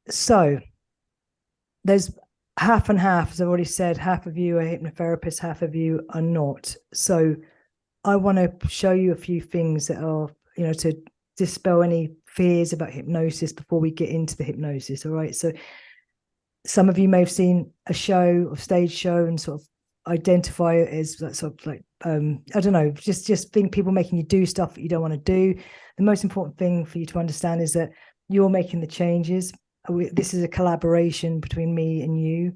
So there's half and half, as I've already said. Half of you are hypnotherapists, half of you are not. So I want to show you a few things that are, to dispel any fears about hypnosis before we get into the hypnosis. All right. So some of you may have seen a show or stage show and sort of identify it as that sort of like, I don't know, just think people making you do stuff that you don't want to do. The most important thing for you to understand is that you're making the changes. This is a collaboration between me and you.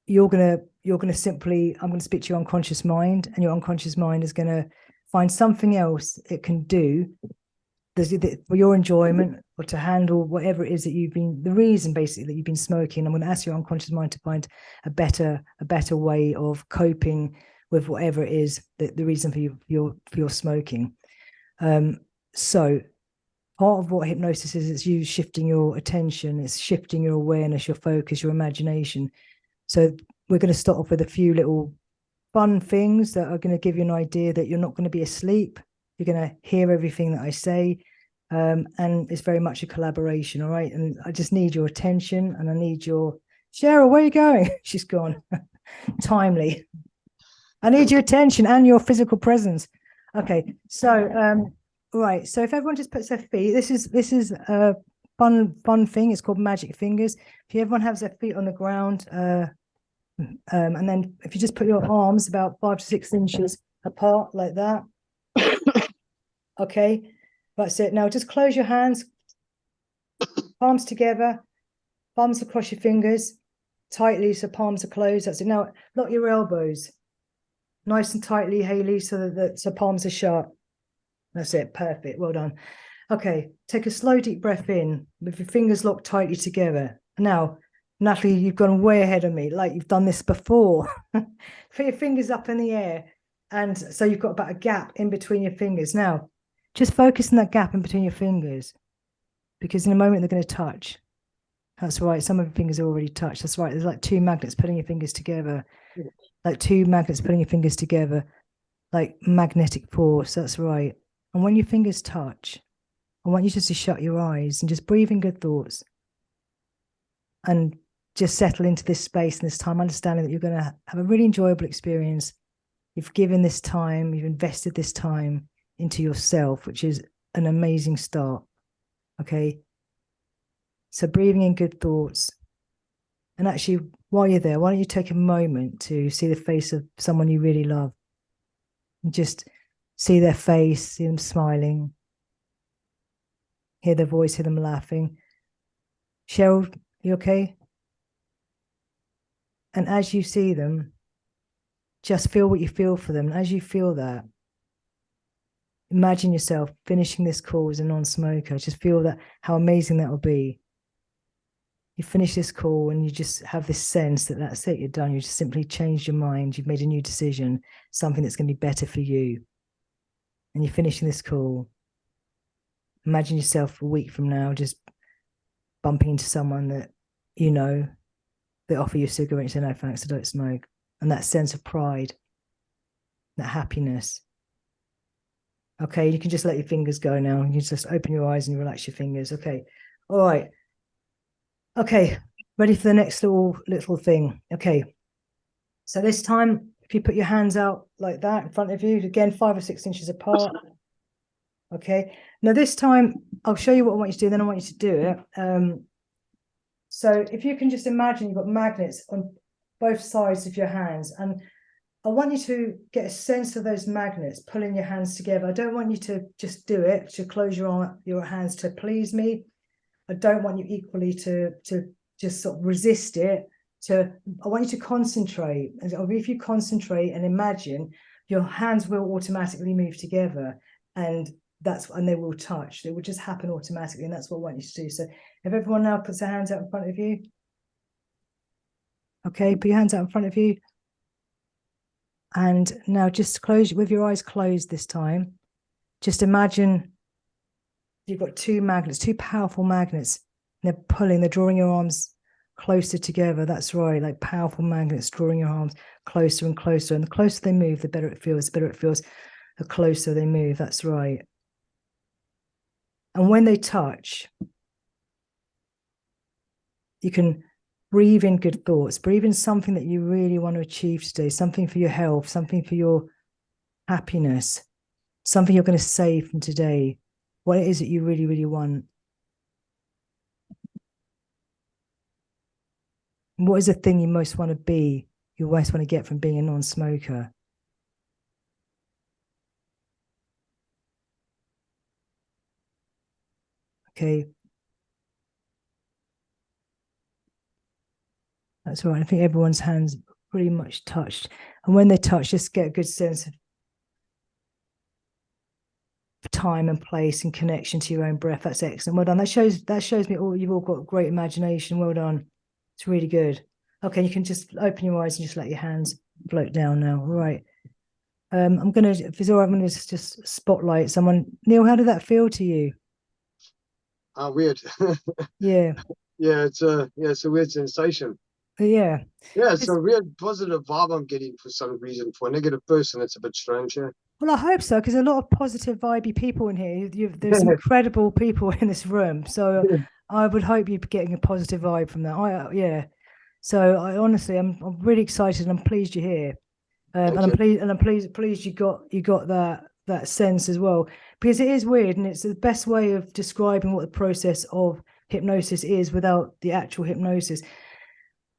You're gonna simply, I'm gonna speak to your unconscious mind, and your unconscious mind is gonna find something else it can do for your enjoyment or to handle whatever it is that the reason basically that you've been smoking. I'm going to ask your unconscious mind to find a better way of coping with whatever it is that the reason for your smoking. So part of what hypnosis is you shifting your attention, it's shifting your awareness, your focus, your imagination. So we're going to start off with a few little fun things that are going to give you an idea that you're not going to be asleep. You're going to hear everything that I say. And it's very much a collaboration. All right. And I just need your attention, and I need your Cheryl, where are you going? She's gone. Timely. I need your attention and your physical presence. Okay. So, right. So if everyone just puts their feet, this is a fun thing. It's called magic fingers. If everyone has their feet on the ground, and then if you just put your arms about 5 to 6 inches apart like that. Okay, that's it. Now just close your hands, palms together, palms across your fingers, tightly so palms are closed. That's it. Now lock your elbows nice and tightly, Hayley, so that palms are shut. That's it. Perfect. Well done. Okay, take a slow deep breath in with your fingers locked tightly together. Now, Natalie, you've gone way ahead of me, like you've done this before. Put your fingers up in the air, and so you've got about a gap in between your fingers. Now just focus on that gap in between your fingers, because in a moment they're going to touch. That's right. Some of your fingers are already touched. That's right. There's like 2 magnets putting your fingers together. Like 2 magnets putting your fingers together, like magnetic force. That's right. And when your fingers touch, I want you just to shut your eyes and just breathe in good thoughts. And just settle into this space and this time, understanding that you're going to have a really enjoyable experience. You've given this time, you've invested this time into yourself, which is an amazing start. Okay. So breathing in good thoughts. And actually, while you're there, why don't you take a moment to see the face of someone you really love, and just see their face, see them smiling, hear their voice, hear them laughing. Cheryl, you okay? And as you see them, just feel what you feel for them. And as you feel that, imagine yourself finishing this call as a non-smoker. Just feel that, how amazing that will be. You finish this call and you just have this sense that that's it, you're done. You just simply changed your mind. You've made a new decision, something that's going to be better for you. And you're finishing this call. Imagine yourself a week from now just bumping into someone that you know, they offer you a cigarette and say, no, thanks, I don't smoke. And that sense of pride, that happiness. Okay, you can just let your fingers go now. You just open your eyes and relax your fingers. Okay, all right. Okay, ready for the next little thing. Okay, so this time, if you put your hands out like that in front of you, again, 5 or 6 inches apart. Okay, now this time, I'll show you what I want you to do, then I want you to do it. So if you can just imagine you've got magnets on both sides of your hands, and I want you to get a sense of those magnets pulling your hands together. I don't want you to just do it, to close your hands to please me. I don't want you equally to just sort of resist it. I want you to concentrate. And if you concentrate and imagine, your hands will automatically move together, and they will touch. It will just happen automatically, and that's what I want you to do. So if everyone now puts their hands out in front of you. Okay, put your hands out in front of you. And now just close with your eyes closed this time. Just imagine you've got 2 magnets, 2 powerful magnets. They're drawing your arms closer together. That's right, like powerful magnets drawing your arms closer and closer. And the closer they move, the better it feels. The closer they move. That's right. And when they touch, You can breathe in good thoughts, breathe in something that you really want to achieve today, something for your health, something for your happiness, something you're going to save from today, what it is that you really, really want. What is the thing you most want to be, you most want to get from being a non-smoker? Okay. That's right. I think everyone's hands pretty much touched. And when they touch, just get a good sense of time and place and connection to your own breath. That's excellent. Well done. That shows me you've all got great imagination. Well done. It's really good. Okay, you can just open your eyes and just let your hands float down now. All right. I'm gonna, if it's all right, I'm gonna just spotlight someone. Neil, how did that feel to you? Weird. Yeah. Yeah, it's a weird sensation. Yeah. Yeah, it's a weird positive vibe I'm getting for some reason. For a negative person, it's a bit strange. Yeah. Well, I hope so, because a lot of positive, vibey people in here. There's incredible people in this room, so I would hope you're getting a positive vibe from that. Yeah. So I'm really excited. And I'm pleased you're here, and I'm pleased you got that sense as well, because it is weird, and it's the best way of describing what the process of hypnosis is without the actual hypnosis.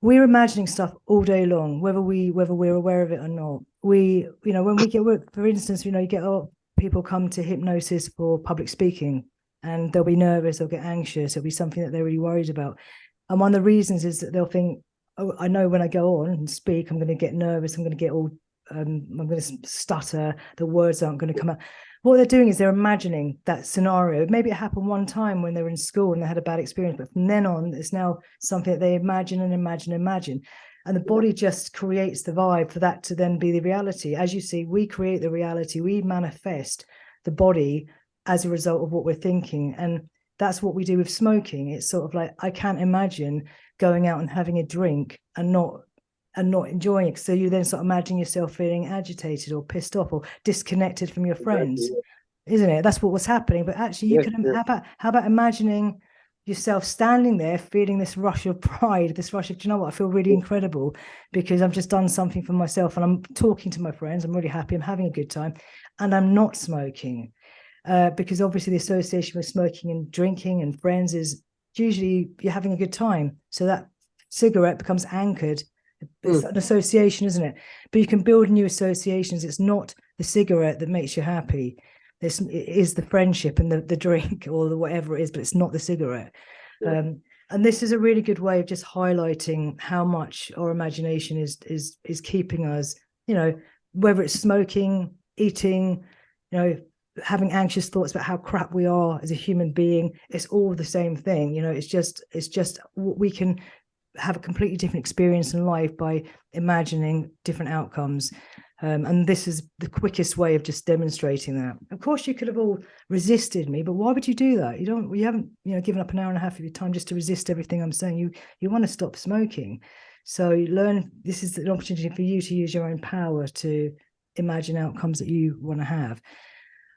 We're imagining stuff all day long, whether we're aware of it or not. When we get, for instance, you get a lot of people come to hypnosis for public speaking, and they'll be nervous, they'll get anxious, it'll be something that they're really worried about. And one of the reasons is that they'll think, oh, I know when I go on and speak, I'm going to get nervous, I'm going to get all, I'm going to stutter, the words aren't going to come out. What they're doing is they're imagining that scenario. Maybe it happened one time when they were in school and they had a bad experience, but from then on, it's now something that they imagine and imagine and imagine. And the body just creates the vibe for that to then be the reality. As you see, we create the reality, we manifest the body as a result of what we're thinking. And that's what we do with smoking. It's sort of like, I can't imagine going out and having a drink and not enjoying it. So you then start imagining yourself feeling agitated or pissed off or disconnected from your friends, isn't it? That's what was happening. But actually, you can how about imagining yourself standing there feeling this rush of pride, this rush of, do you know what, I feel really incredible because I've just done something for myself and I'm talking to my friends, I'm really happy, I'm having a good time, and I'm not smoking. Because obviously the association with smoking and drinking and friends is usually you're having a good time. So that cigarette becomes anchored. It's an association, isn't it? But you can build new associations. It's not the cigarette that makes you happy. It is the friendship and the drink or the whatever it is, but it's not the cigarette. Yeah. And this is a really good way of just highlighting how much our imagination is keeping us, whether it's smoking, eating, having anxious thoughts about how crap we are as a human being. It's all the same thing. It's just we can have a completely different experience in life by imagining different outcomes. And this is the quickest way of just demonstrating that. Of course, you could have all resisted me, but why would you do that? You haven't, given up an hour and a half of your time just to resist everything I'm saying. You want to stop smoking. So this is an opportunity for you to use your own power to imagine outcomes that you want to have.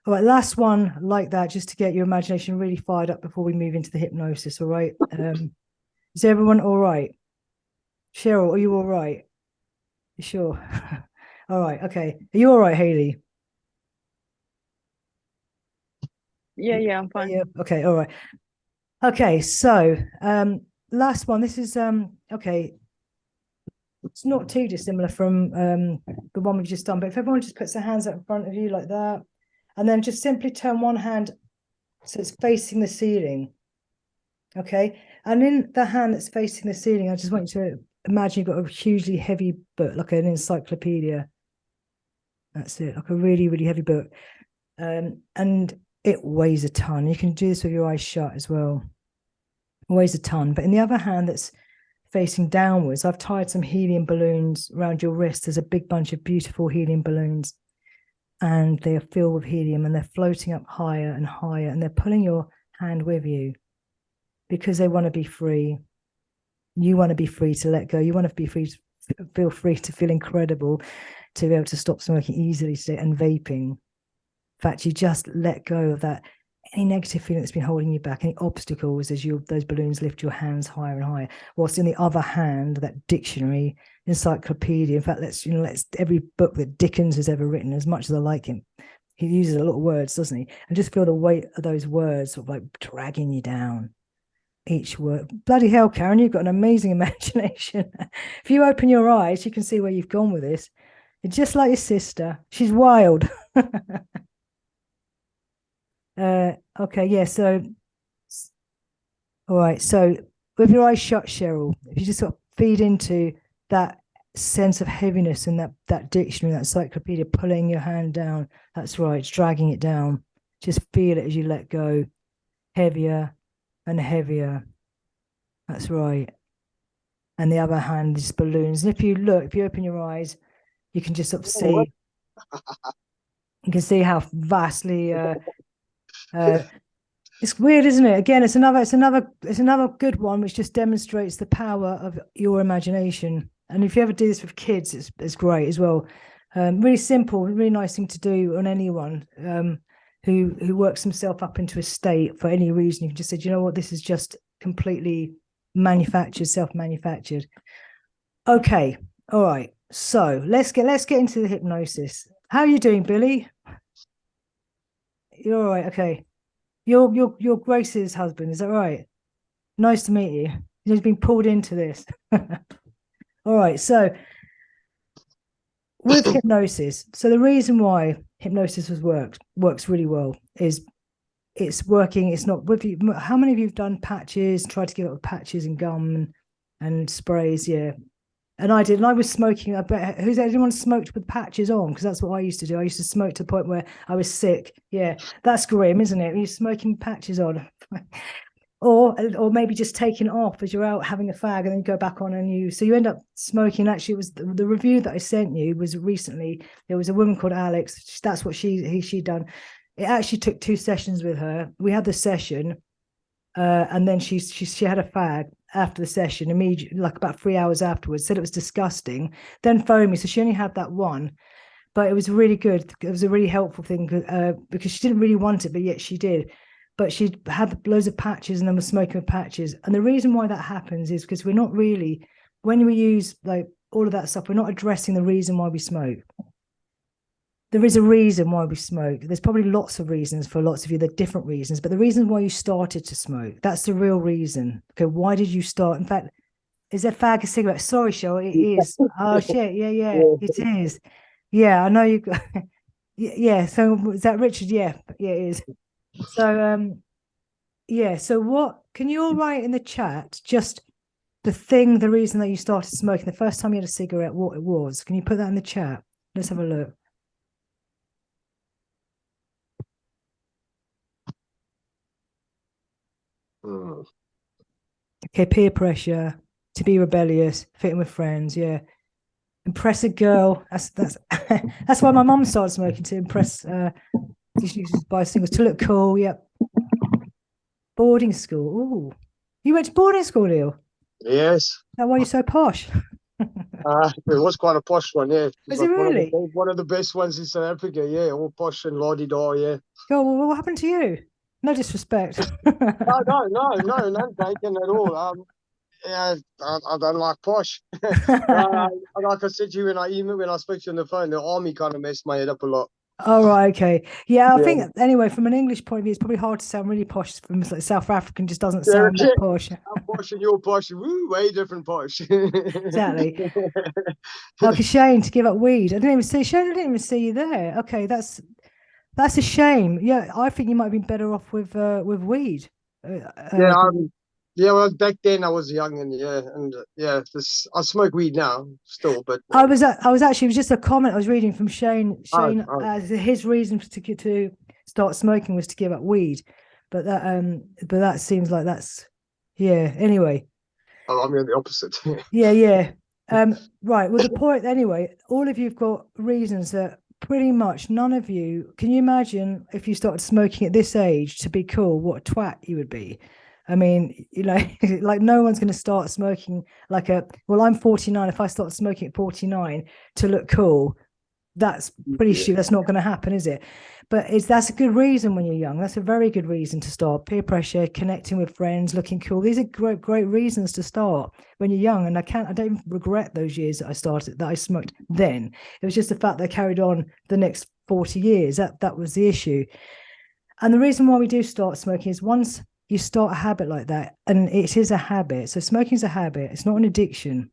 All right, last one like that, just to get your imagination really fired up before we move into the hypnosis. All right. Is everyone all right? Cheryl, are you all right? You sure? All right. Okay. Are you all right, Haley? Yeah, I'm fine. Yeah. Okay. All right. Okay. So, last one. This is okay. It's not too dissimilar from the one we've just done, but if everyone just puts their hands up in front of you like that, and then just simply turn one hand so it's facing the ceiling. Okay. And in the hand that's facing the ceiling, I just want you to imagine you've got a hugely heavy book, like an encyclopedia. That's it, like a really, really heavy book. And it weighs a ton. You can do this with your eyes shut as well. It weighs a ton. But in the other hand that's facing downwards, I've tied some helium balloons around your wrist. There's a big bunch of beautiful helium balloons. And they are filled with helium and they're floating up higher and higher. And they're pulling your hand with you because they want to be free. You want to be free to let go. You want to be free to feel free to feel incredible, to be able to stop smoking easily today and vaping. In fact, you just let go of that any negative feeling that's been holding you back, any obstacles as those balloons lift your hands higher and higher. Whilst in the other hand, that dictionary, encyclopedia. In fact, let's every book that Dickens has ever written, as much as I like him, he uses a lot of words, doesn't he? And just feel the weight of those words sort of like dragging you down. Each word. Bloody hell, Karen, you've got an amazing imagination. If you open your eyes, you can see where you've gone with this. You're just like your sister. She's wild. Okay, yeah, so all right, so with your eyes shut, Cheryl, if you just sort of feed into that sense of heaviness and that dictionary, that encyclopedia pulling your hand down, that's right, it's dragging it down. Just feel it as you let go, heavier and heavier. That's right. And the other hand is balloons. And if you open your eyes, you can just sort of see, you can see how vastly it's weird, isn't it? Again, it's another good one which just demonstrates the power of your imagination. And if you ever do this with kids, it's great as well. Really simple, really nice thing to do on anyone who works himself up into a state for any reason. You can just say, you know what, this is just completely manufactured, self-manufactured. Okay, all right. So let's get into the hypnosis. How are you doing, Billy? You're all right. Okay. You're Grace's husband, is that right? Nice to meet you. He's been pulled into this. All right. So with hypnosis, so the reason why hypnosis works really well is it's working. It's not with you. How many of you have done patches, tried to give up with patches and gum and sprays? Yeah. And I did, and I was smoking. I bet anyone smoked with patches on? Because that's what I used to do. I used to smoke to the point where I was sick. Yeah, that's grim, isn't it? You're smoking patches on, or maybe just taking it off as you're out having a fag, and then you go back on and so you end up smoking. Actually, it was the review that I sent you was recently. There was a woman called Alex. That's what she done. It actually took 2 sessions with her. We had the session, and then she had a fag after the session, immediately, like about 3 hours afterwards, said it was disgusting, then phoned me. So she only had that one, but it was really good. It was a really helpful thing because she didn't really want it, but yet she did. But she had loads of patches and then was smoking with patches. And the reason why that happens is because we're not really, when we use like all of that stuff, we're not addressing the reason why we smoke. There is a reason why we smoke. There's probably lots of reasons for lots of you. There are different reasons, but the reason why you started to smoke, that's the real reason. Okay, why did you start? In fact, is there fag a cigarette? Sorry, Cheryl, it is. Oh, shit, yeah, it is. Yeah, I know you. Yeah, so is that Richard? Yeah, it is. So, yeah, so what, can you all write in the chat just the reason that you started smoking, the first time you had a cigarette, what it was? Can you put that in the chat? Let's have a look. Okay, peer pressure, to be rebellious, fitting with friends, yeah. Impress a girl. That's that's why my mum started smoking, to impress she uses bicycles to look cool, yep. Boarding school. Ooh. You went to boarding school, Neil? Yes. Is that why you're so posh? It was quite a posh one, yeah. Is it really? One of the best ones in South Africa, yeah. All posh and la-di-da, yeah. Oh, well, what happened to you? No disrespect. No, none taken at all. Yeah, I don't like posh. Like I said to you when I spoke to you on the phone, the army kind of messed my head up a lot. Oh, right, okay. Yeah, I think anyway, from an English point of view, it's probably hard to sound really posh. From like South African, just doesn't sound that posh. I'm posh and you're posh. Woo, way different posh. Exactly. Like a shame to give up weed. I didn't even see Shane. I didn't even see you there. Okay, that's a shame. Yeah, I think you might have been better off with weed. Well, back then I was young and I smoke weed now still, but I was actually, it was just a comment I was reading from Shane. His reason to start smoking was to give up weed, but that seems like that's anyway. Oh, I'm the opposite. yeah. Right. Well, the point anyway, all of you've got reasons that pretty much none of you can. You imagine if you started smoking at this age to be cool, what a twat you would be. I mean, like no one's going to start smoking I'm 49. If I start smoking at 49 to look cool, that's pretty sure that's not going to happen, is it? But that's a good reason when you're young. That's a very good reason to start. Peer pressure, connecting with friends, looking cool. These are great reasons to start when you're young. And I don't even regret those years that I smoked then. It was just the fact that I carried on the next 40 years. That was the issue. And the reason why we do start smoking is once you start a habit like that, and it is a habit. So smoking is a habit. It's not an addiction.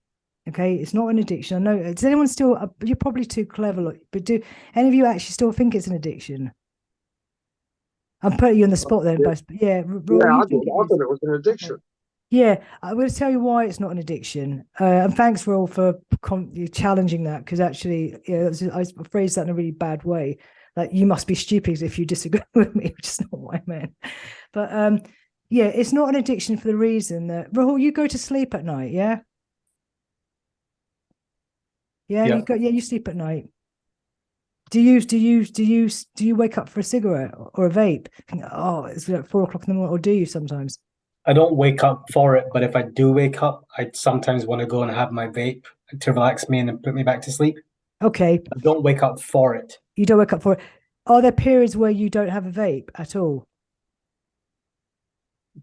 Okay, it's not an addiction. I know. Does anyone still? You're probably too clever, but do any of you actually still think it's an addiction? I'm putting you on the spot then, but yeah. Roy, I thought it was an addiction. Yeah, I'm going to tell you why it's not an addiction. And thanks, Roy, for challenging that, because actually, I phrased that in a really bad way. Like, you must be stupid if you disagree with me, which is not what I meant. But yeah, it's not an addiction for the reason that, Rahul, you go to sleep at night, yeah? Yeah, you sleep at night. Do you wake up for a cigarette or a vape? Think, oh, it's like 4 o'clock in the morning, or do you sometimes? I don't wake up for it, but if I do wake up, I sometimes want to go and have my vape to relax me and then put me back to sleep. Okay. I don't wake up for it. You don't wake up for it. Are there periods where you don't have a vape at all?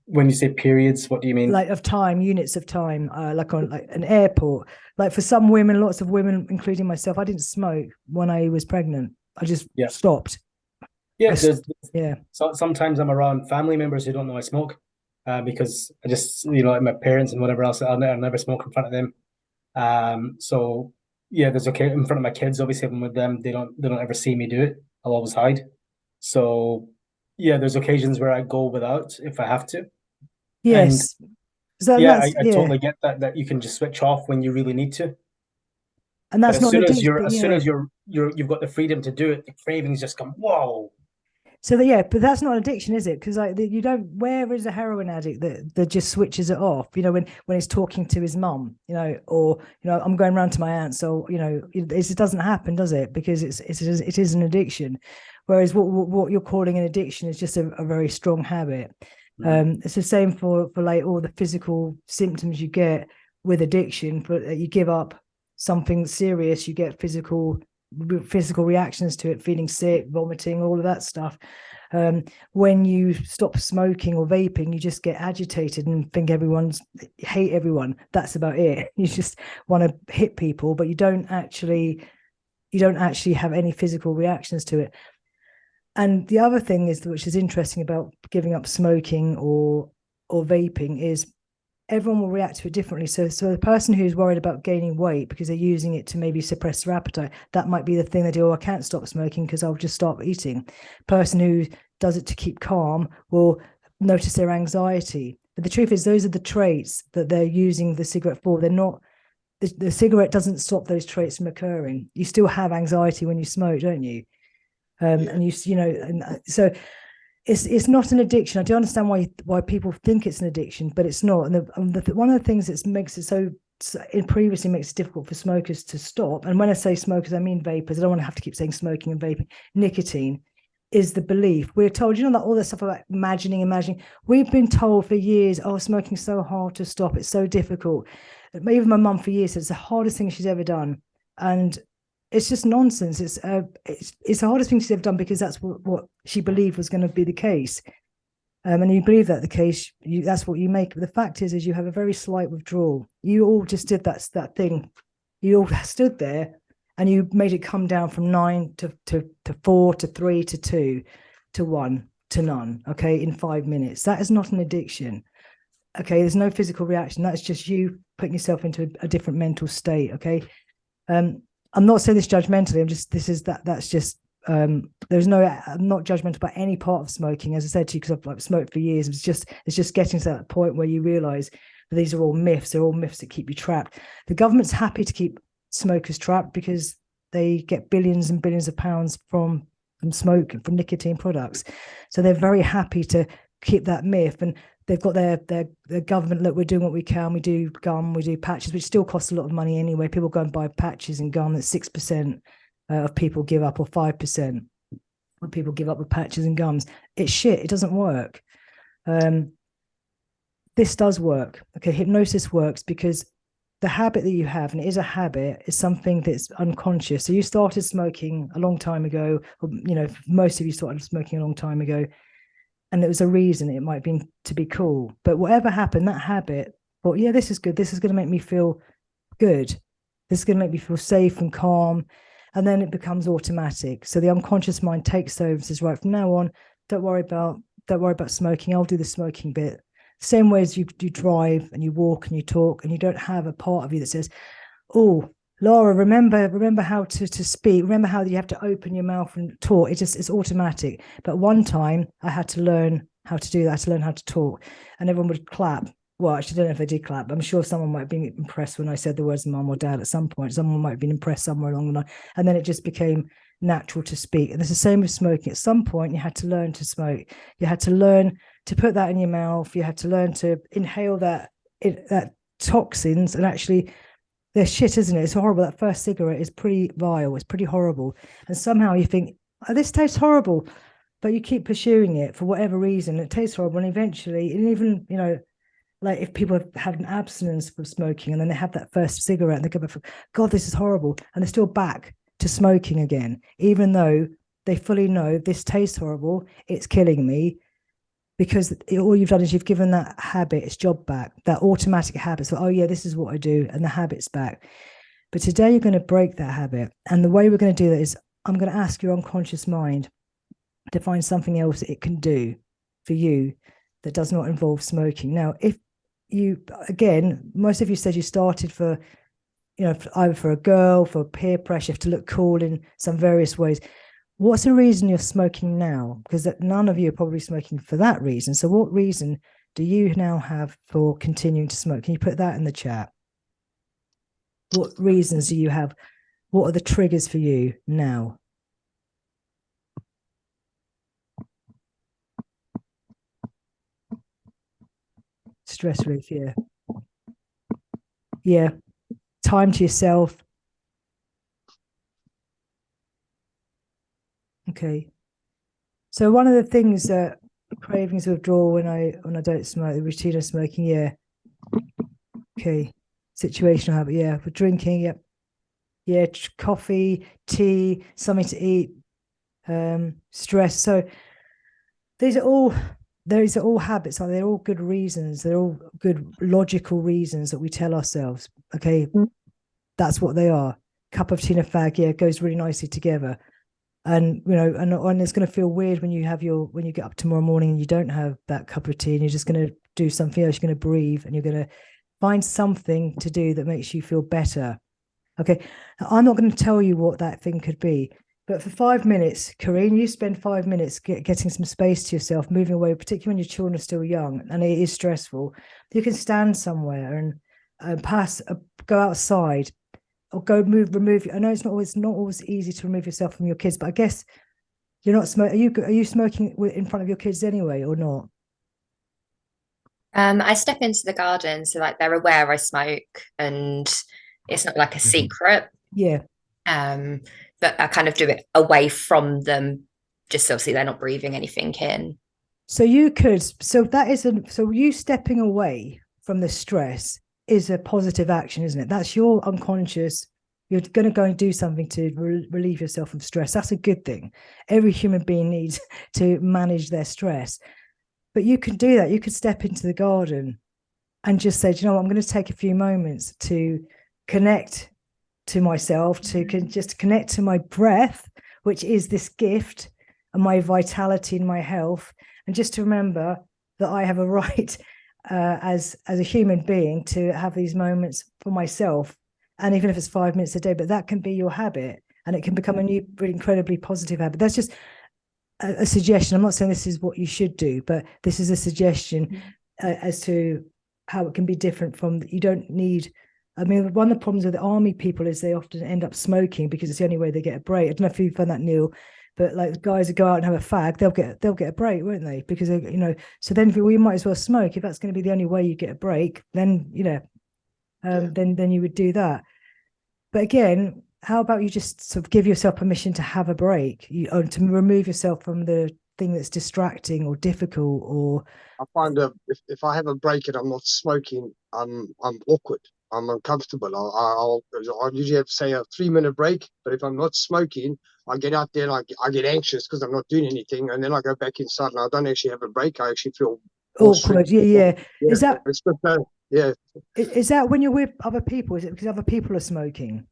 When you say periods, what do you mean? Like of time, units of time, like on like an airport. Like for some women, lots of women, including myself, I didn't smoke when I was pregnant. I just stopped. Yeah, So sometimes I'm around family members who don't know I smoke, because I just, like my parents and whatever else, I'll never smoke in front of them. So yeah, there's okay in front of my kids. Obviously, if I'm with them, they don't ever see me do it. I'll always hide. So yeah, there's occasions where I go without if I have to. Yes. And I totally get that you can just switch off when you really need to. And that's not as soon as you've got the freedom to do it, the cravings just come, whoa. So but that's not addiction, is it? Because you don't. Where is a heroin addict that just switches it off? When he's talking to his mum, or I'm going round to my aunt, so it doesn't happen, does it? Because it is an addiction. Whereas what you're calling an addiction is just a very strong habit. It's the same for like all the physical symptoms you get with addiction, but you give up something serious, you get physical reactions to it, feeling sick, vomiting, all of that stuff. When you stop smoking or vaping, you just get agitated and think hate everyone. That's about it. You just want to hit people, but you don't actually have any physical reactions to it. And the other thing which is interesting about giving up smoking or vaping, is everyone will react to it differently. So the person who's worried about gaining weight because they're using it to maybe suppress their appetite, that might be the thing they do. Oh, I can't stop smoking because I'll just stop eating. Person who does it to keep calm will notice their anxiety. But the truth is, those are the traits that they're using the cigarette for. They're not. The cigarette doesn't stop those traits from occurring. You still have anxiety when you smoke, don't you? And so it's not an addiction. I do understand why people think it's an addiction, but it's not. And one of the things that makes it previously makes it difficult for smokers to stop. And when I say smokers, I mean vapors. I don't want to have to keep saying smoking and vaping. Nicotine is the belief. We're told, that all this stuff about imagining. We've been told for years, oh, smoking's so hard to stop. It's so difficult. Even my mum for years said it's the hardest thing she's ever done. And it's just nonsense. It's the hardest thing she's ever done because that's what she believed was going to be the case. And you believe that the case, that's what you make. But the fact is you have a very slight withdrawal. You all just did that thing. You all stood there and you made it come down from 9 to 4 to 3 to 2 to 1 to none. Okay, in 5 minutes. That is not an addiction. Okay, there's no physical reaction. That's just you putting yourself into a different mental state. Okay. I'm not saying this judgmentally. I'm not judgmental about any part of smoking. As I said to you, because I've smoked for years, it's just getting to that point where you realize that these are all myths. They're all myths that keep you trapped. The government's happy to keep smokers trapped because they get billions and billions of pounds from smoke and from nicotine products. So they're very happy to keep that myth. And they've got their government, look, we're doing what we can. We do gum, we do patches, which still costs a lot of money anyway. People go and buy patches and gum that 6% of people give up, or 5% of people give up with patches and gums. It's shit. It doesn't work. This does work. Okay, hypnosis works because the habit that you have, and it is a habit, is something that's unconscious. So you started smoking a long time ago, or, you know, most of you started smoking a long time ago, and there was a reason. It might be to be cool, but whatever happened, that habit, well, yeah, this is good. This is going to make me feel good. This is going to make me feel safe and calm. And then it becomes automatic. So the unconscious mind takes over and says, right, from now on, don't worry about smoking. I'll do the smoking bit. Same way as you drive and you walk and you talk, and you don't have a part of you that says, oh, Laura, remember how to speak. Remember how you have to open your mouth and talk. It's automatic. But one time I had to learn how to do that. I had to learn how to talk, and everyone would clap. Well, actually, I don't know if they did clap. I'm sure someone might have been impressed when I said the words mum or dad at some point. Someone might have been impressed somewhere along the line. And then it just became natural to speak. And it's the same with smoking. At some point, you had to learn to smoke. You had to learn to put that in your mouth. You had to learn to inhale that toxins. And actually, they're shit, isn't it? It's horrible. That first cigarette is pretty vile. It's pretty horrible. And somehow you think, oh, this tastes horrible. But you keep pursuing it for whatever reason. It tastes horrible. And eventually, and even, you know, like if people have had an abstinence from smoking and then they have that first cigarette and they go, God, this is horrible. And they're still back to smoking again, even though they fully know this tastes horrible, it's killing me, because all you've done is you've given that habit its job back, that automatic habit. So, oh yeah, this is what I do, and the habit's back. But today you're going to break that habit. And the way we're going to do that is I'm going to ask your unconscious mind to find something else it can do for you that does not involve smoking. Now, if you, again, most of you said you started for, you know, either for a girl, for peer pressure, to look cool in some various ways. What's the reason you're smoking now? Because none of you are probably smoking for that reason. So what reason do you now have for continuing to smoke? Can you put that in the chat? What reasons do you have? What are the triggers for you now? Stress relief, yeah. Yeah. Time to yourself. Okay. So one of the things that cravings withdrawal when I don't smoke, the routine of smoking, yeah. Okay. Situational habit, yeah. For drinking, yep. Yeah, coffee, tea, something to eat, stress. So these are all habits. They're all good reasons. They're all good logical reasons that we tell ourselves, okay, that's what they are. Cup of tea and a fag, yeah, goes really nicely together. And, you know, and it's going to feel weird when you get up tomorrow morning and you don't have that cup of tea and you're just going to do something else. You're going to breathe and you're going to find something to do that makes you feel better. Okay. Now, I'm not going to tell you what that thing could be, but for 5 minutes, Corinne, you spend 5 minutes getting some space to yourself, moving away, particularly when your children are still young and it is stressful. You can stand somewhere and go outside, or remove. I know it's not always easy to remove yourself from your kids, but I guess you're not smoking. Are you smoking in front of your kids anyway, or not? I step into the garden, so like they're aware I smoke, and it's not like a secret. Yeah. But I kind of do it away from them, just so obviously they're not breathing anything in. So you could. So you stepping away from the stress is a positive action, isn't it? That's your unconscious. You're going to go and do something to relieve yourself from stress. That's a good thing. Every human being needs to manage their stress. But you can do that. You could step into the garden and just say, do you know what? I'm going to take a few moments to connect to myself, just connect to my breath, which is this gift, and my vitality and my health. And just to remember that I have a right as a human being to have these moments for myself, and even if it's 5 minutes a day, but that can be your habit and it can become a new incredibly positive habit. That's just a suggestion. I'm not saying this is what you should do, but this is a suggestion as to how it can be different from. You don't need, I mean, one of the problems with the army people is they often end up smoking because it's the only way they get a break. I don't know if you've found that, Neil, but like the guys that go out and have a fag, they'll get a break, won't they? Because they, you know, so then we might as well smoke. If that's going to be the only way you get a break, then, you know, then you would do that. But again, how about you just sort of give yourself permission to have a break, to remove yourself from the thing that's distracting or difficult, or I find if I have a break and I'm not smoking, I'm awkward. I'm uncomfortable. I'll usually have, say, a 3-minute break, but if I'm not smoking, I get out there and I get anxious because I'm not doing anything, and then I go back inside and I don't actually have a break. I actually feel awkward. Yeah. Is that it's just, yeah? Is that when you're with other people? Is it because other people are smoking?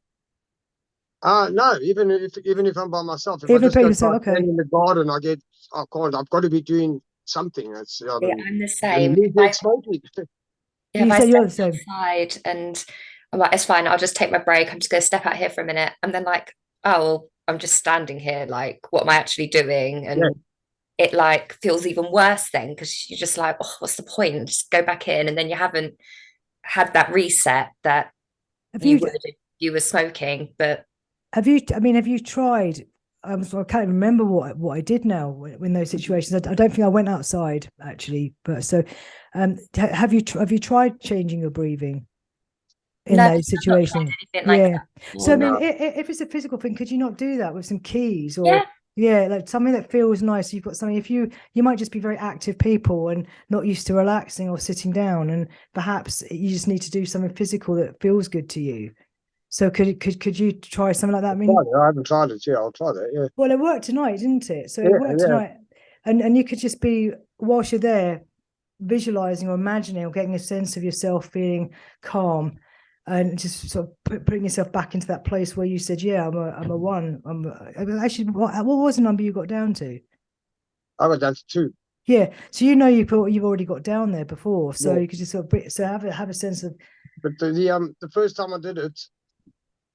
No, even if I'm by myself, if Even I just go say, okay, stand in the garden, I've got to be doing something. It's Yeah, I'm the and same. me being smoking. Yeah, you if I say you're the step same. outside and I'm like, it's fine, I'll just take my break. I'm just going to step out here for a minute. And then like, oh, well, I'm just standing here. Like, what am I actually doing? And Yeah. it like feels even worse then because you're just like, oh, what's the point? Just go back in. And then you haven't had that reset that you would if you were smoking. But have you tried? So I can't remember what I did now in those situations. I don't think I went outside actually, but so have you tried changing your breathing in those situations? Like that. So I mean, if it's a physical thing, could you not do that with some keys or like something that feels nice? You've got something. If you might just be very active people and not used to relaxing or sitting down, and perhaps you just need to do something physical that feels good to you. So could you try something like that? I mean, I haven't tried it yet. I'll try that. Yeah. Well, it worked tonight, didn't it? So it worked tonight, and you could just be, whilst you're there, visualizing or imagining or getting a sense of yourself feeling calm, and just sort of putting yourself back into that place where you said, "Yeah, I'm a one." Actually, what was the number you got down to? I got down to 2. Yeah, so you've already got down there before, so you could just sort of have a sense of. But the first time I did it.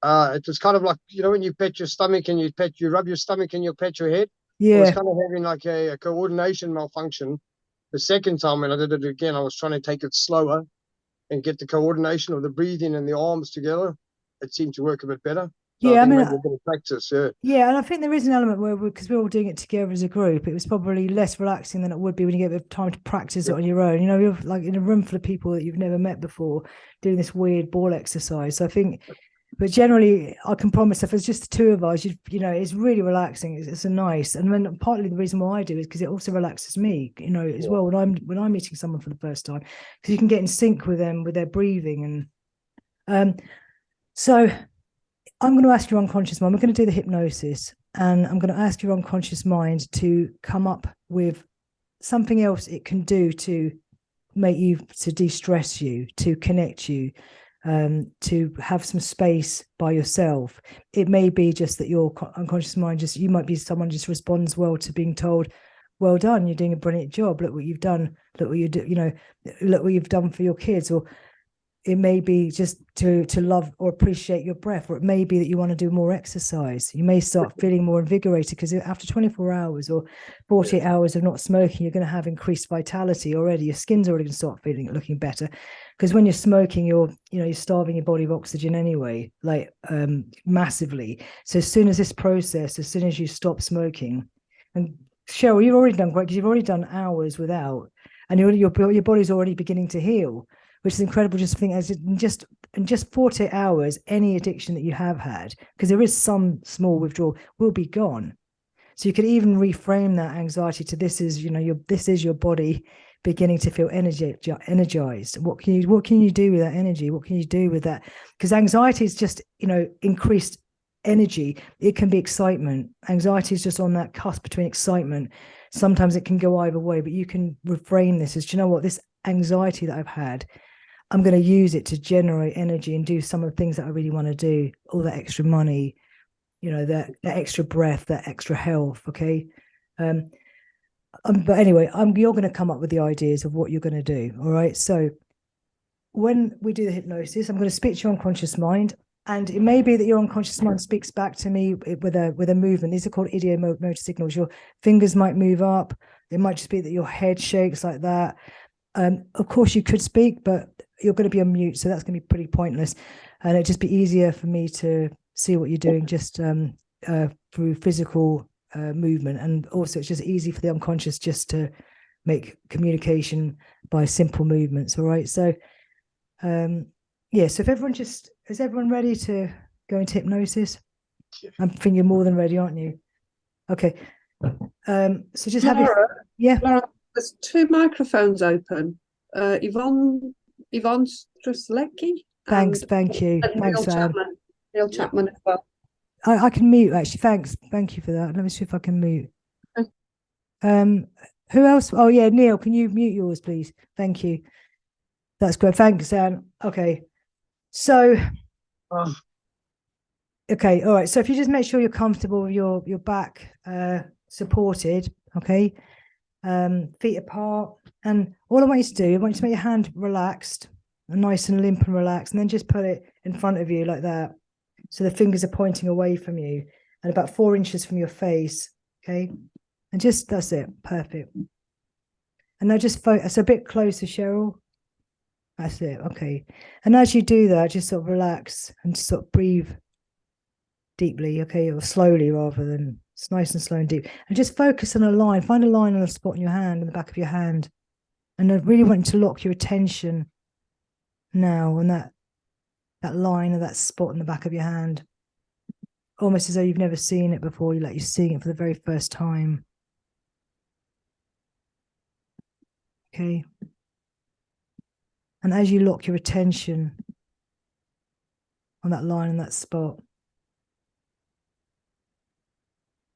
It was kind of like, when you pet your stomach and you rub your stomach and you pet your head. Yeah. I was kind of having like a coordination malfunction. The second time when I did it again, I was trying to take it slower and get the coordination of the breathing and the arms together. It seemed to work a bit better. So I mean, maybe a bit of practice, Yeah, and I think there is an element where, because we're all doing it together as a group, it was probably less relaxing than it would be when you get the time to practice it on your own. You're like in a room full of people that you've never met before, doing this weird ball exercise. So I think, but generally, I can promise if it's just the two of us, it's really relaxing. It's a nice, and then partly the reason why I do is because it also relaxes me, as well when I'm meeting someone for the first time, because you can get in sync with them, with their breathing, and so. I'm going to ask your unconscious mind. We're going to do the hypnosis, and I'm going to ask your unconscious mind to come up with something else it can do to make you, to de-stress you, to connect you, to have some space by yourself. It may be just that your unconscious mind you might be someone just responds well to being told, well done, you're doing a brilliant job. Look what you've done. Look what you do. Look what you've done for your kids. Or it may be just to love or appreciate your breath, or it may be that you want to do more exercise. You may start feeling more invigorated because after 24 hours or 48 hours of not smoking, you're going to have increased vitality already. Your skin's already going to start looking better, because when you're smoking, you're starving your body of oxygen anyway, like massively. So as soon as you stop smoking, and Cheryl, you've already done great because you've already done hours without, and your body's already beginning to heal, which is incredible. Just think, as in just 48 hours, any addiction that you have had, because there is some small withdrawal, will be gone. So you could even reframe that anxiety to this is your body beginning to feel energized. What can you do with that energy? What can you do with that? Because anxiety is just increased energy. It can be excitement. Anxiety is just on that cusp between excitement. Sometimes it can go either way, but you can reframe this as, do you know what, this anxiety that I've had, I'm going to use it to generate energy and do some of the things that I really want to do. All that extra money, that extra breath, that extra health. Okay. But anyway, you're going to come up with the ideas of what you're going to do. All right. So when we do the hypnosis, I'm going to speak to your unconscious mind, and it may be that your unconscious mind speaks back to me with a movement. These are called ideomotor signals. Your fingers might move up. It might just be that your head shakes like that. Of course, you could speak, but you're going to be on mute, so that's going to be pretty pointless. And it'd just be easier for me to see what you're doing just through physical movement. And also, it's just easy for the unconscious just to make communication by simple movements. All right. So, so if is everyone ready to go into hypnosis? I'm thinking you're more than ready, aren't you? Okay. So just have it. Yeah. Laura, there's 2 microphones open. Yvonne Strzelecki. Thanks, thank you. Thanks, Neil Chapman as well. I can mute actually. Thank you for that. Let me see if I can mute. Who else? Oh yeah, Neil, can you mute yours, please? Thank you. That's great. Thanks, Anne. Okay. So okay, all right. So if you just make sure you're comfortable with your back supported, okay. Feet apart, and all I want you to do, I want you to make your hand relaxed and nice and limp and relaxed, and then just put it in front of you like that. So the fingers are pointing away from you and about 4 inches from your face. Okay. And just, that's it. Perfect. And now just focus a bit closer, Cheryl. That's it. Okay. And as you do that, just sort of relax and sort of breathe deeply. Okay. Or slowly rather than, it's nice and slow and deep. And just focus on a line. Find a line on a spot in your hand, in the back of your hand. And I really want you to lock your attention now on that line or that spot in the back of your hand, almost as though you've never seen it before, like you're seeing it for the very first time. Okay. And as you lock your attention on that line and that spot,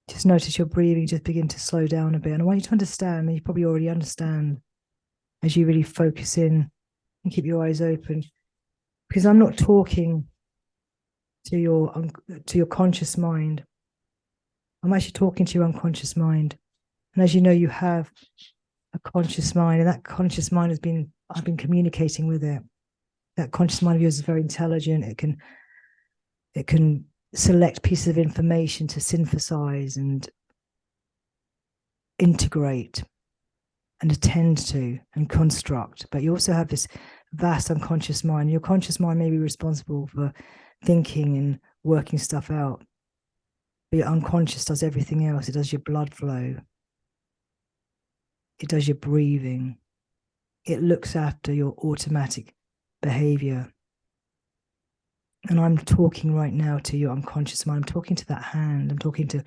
just notice your breathing just begin to slow down a bit. And I want you to understand, and you probably already understand, as you really focus in and keep your eyes open, because I'm not talking to your conscious mind. I'm actually talking to your unconscious mind. And as you know, you have a conscious mind, and that conscious mind I've been communicating with it. That conscious mind of yours is very intelligent. It can select pieces of information to synthesize and integrate and attend to and construct. But you also have this vast unconscious mind. Your conscious mind may be responsible for thinking and working stuff out, but your unconscious does everything else. It does your blood flow. It does your breathing. It looks after your automatic behavior. And I'm talking right now to your unconscious mind. I'm talking to that hand. I'm talking to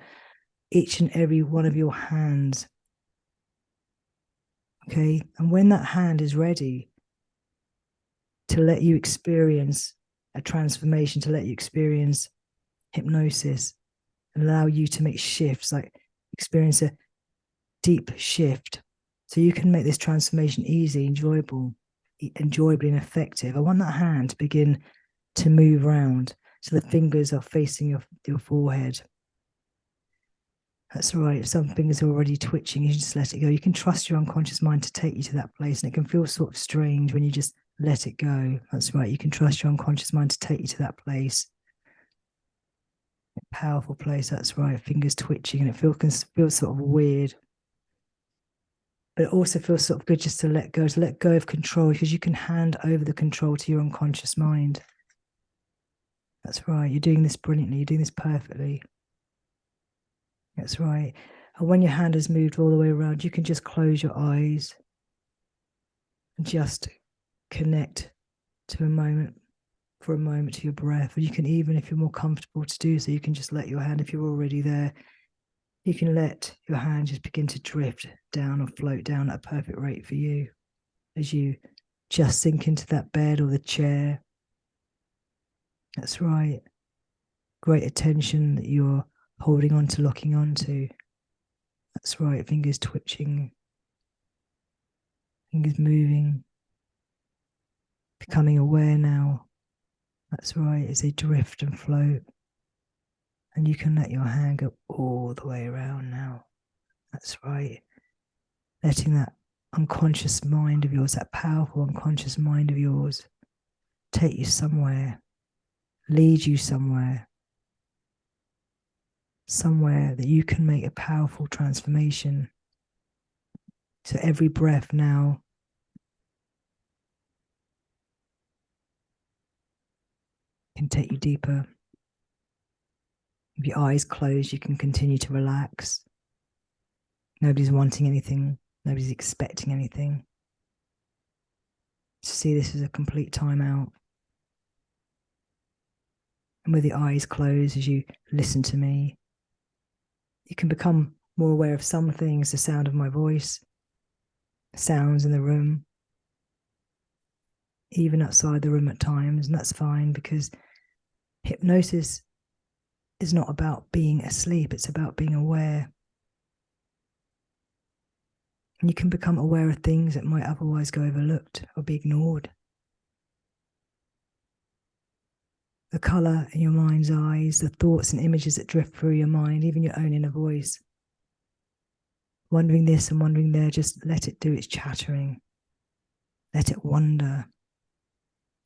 each and every one of your hands. Okay. And when that hand is ready to let you experience a transformation, to let you experience hypnosis, and allow you to make shifts, like experience a deep shift, so you can make this transformation easy, enjoyably and effective. I want that hand to begin to move around so the fingers are facing your forehead. That's right. If some fingers are already twitching, you just let it go. You can trust your unconscious mind to take you to that place, and it can feel sort of strange when you just let it go. That's right. You can trust your unconscious mind to take you to that place. A powerful place. That's right. Fingers twitching, and it feels sort of weird. But it also feels sort of good just to let go of control, because you can hand over the control to your unconscious mind. That's right. You're doing this brilliantly. You're doing this perfectly. That's right. And when your hand has moved all the way around, you can just close your eyes and just connect for a moment to your breath. Or you can, even if you're more comfortable to do so, you can just let your hand, if you're already there, you can let your hand just begin to drift down or float down at a perfect rate for you as you just sink into that bed or the chair. That's right. Great attention that you're holding on to, locking onto. That's right. Fingers twitching, fingers moving, becoming aware now. That's right. As they drift and float. And you can let your hand go all the way around now. That's right. Letting that unconscious mind of yours, that powerful unconscious mind of yours, take you somewhere, lead you somewhere that you can make a powerful transformation. So every breath now can take you deeper. With your eyes closed, you can continue to relax. Nobody's wanting anything. Nobody's expecting anything. Just see this as a complete timeout. And with your eyes closed, as you listen to me, you can become more aware of some things, the sound of my voice, sounds in the room, even outside the room at times, and that's fine, because hypnosis is not about being asleep, it's about being aware. And you can become aware of things that might otherwise go overlooked or be ignored. The colour in your mind's eyes, the thoughts and images that drift through your mind, even your own inner voice. Wondering this and wondering there, just let it do its chattering. Let it wander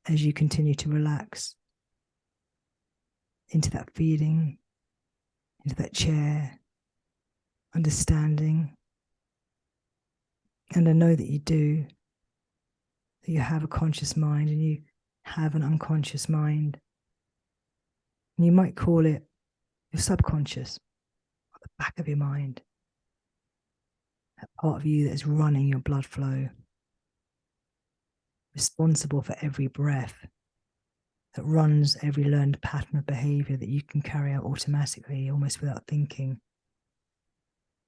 as you continue to relax into that feeling, into that chair, understanding. And I know that you do, that you have a conscious mind and you have an unconscious mind. And you might call it your subconscious, or the back of your mind. That part of you that is running your blood flow, responsible for every breath, that runs every learned pattern of behavior that you can carry out automatically, almost without thinking.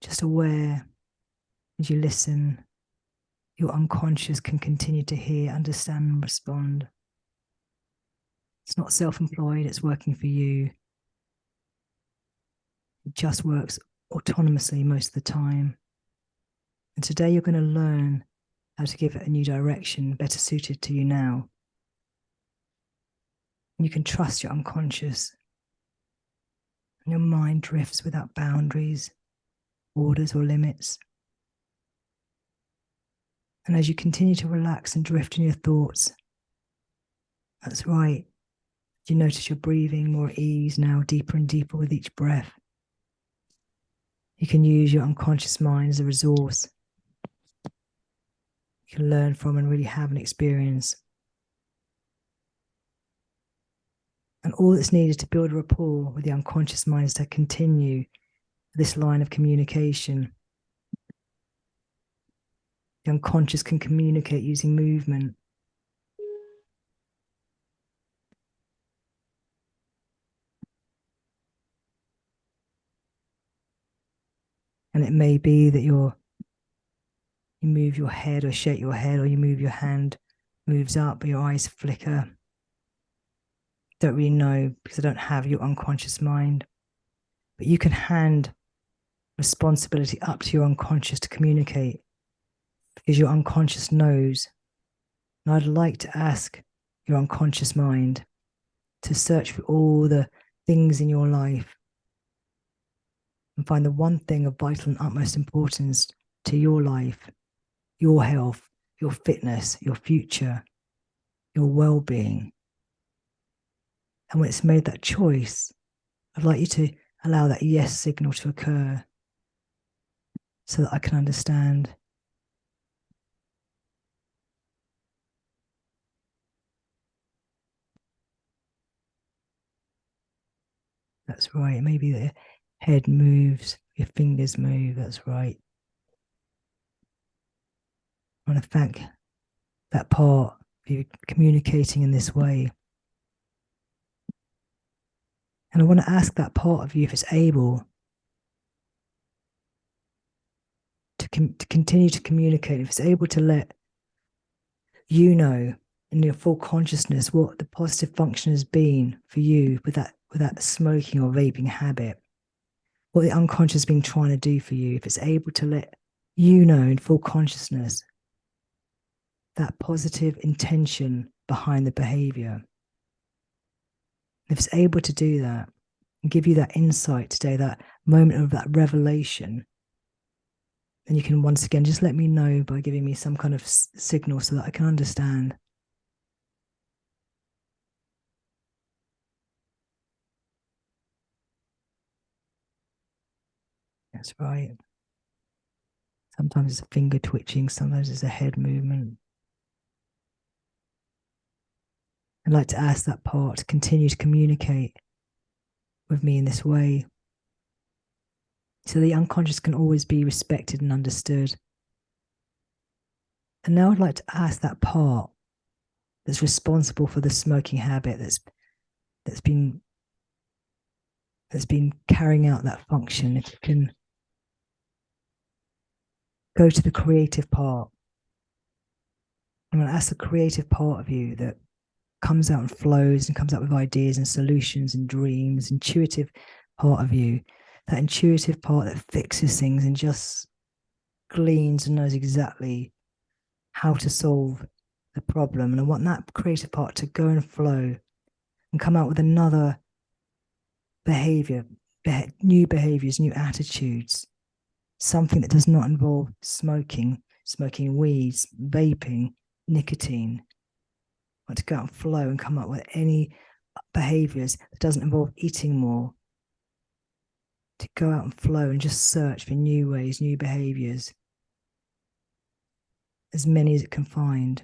Just aware as you listen, your unconscious can continue to hear, understand, and respond. It's not self-employed, it's working for you. It just works autonomously most of the time. And today you're going to learn how to give it a new direction, better suited to you now. You can trust your unconscious. And your mind drifts without boundaries, borders, or limits. And as you continue to relax and drift in your thoughts, that's right, you notice you're breathing more at ease now, deeper and deeper with each breath. You can use your unconscious mind as a resource. You can learn from and really have an experience. And all that's needed to build a rapport with the unconscious mind is to continue this line of communication. The unconscious can communicate using movement. And it may be that you move your head or shake your head, or you move your hand, moves up, or your eyes flicker. Don't really know because I don't have your unconscious mind. But you can hand responsibility up to your unconscious to communicate, because your unconscious knows. And I'd like to ask your unconscious mind to search for all the things in your life and find the one thing of vital and utmost importance to your life, your health, your fitness, your future, your well-being. And when it's made that choice, I'd like you to allow that yes signal to occur so that I can understand. That's right. Maybe the head moves, your fingers move. That's right. I want to thank that part for you communicating in this way. And I want to ask that part of you if it's able to continue to communicate, if it's able to let you know in your full consciousness what the positive function has been for you with that smoking or vaping habit, what the unconscious has been trying to do for you, if it's able to let you know in full consciousness that positive intention behind the behavior. If it's able to do that and give you that insight today, that moment of that revelation, then you can once again just let me know by giving me some kind of signal so that I can understand. That's right. Sometimes it's a finger twitching, sometimes it's a head movement. I'd like to ask that part to continue to communicate with me in this way, so the unconscious can always be respected and understood. And now I'd like to ask that part that's responsible for the smoking habit, that's been carrying out that function, if you can go to the creative part. And that's the creative part of you that comes out and flows and comes up with ideas and solutions and dreams. Intuitive part of you, that intuitive part that fixes things and just gleans and knows exactly how to solve the problem. And I want that creative part to go and flow and come out with another behavior, new behaviors, new attitudes, something that does not involve smoking weeds, vaping, nicotine. I want to go out and flow and come up with any behaviors that doesn't involve eating more, to go out and flow and just search for new ways, new behaviors, as many as it can find,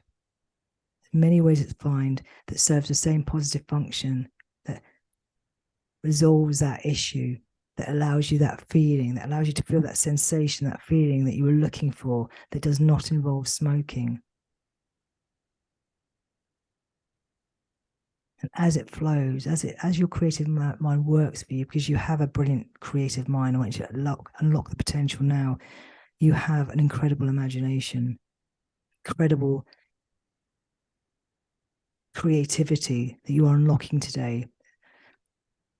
as many ways it find that serves the same positive function, that resolves that issue, that allows you that feeling, that allows you to feel that sensation, that feeling that you were looking for, that does not involve smoking. And as it flows, as your creative mind works for you, because you have a brilliant creative mind, I want you to unlock the potential now. You have an incredible imagination, incredible creativity that you are unlocking today.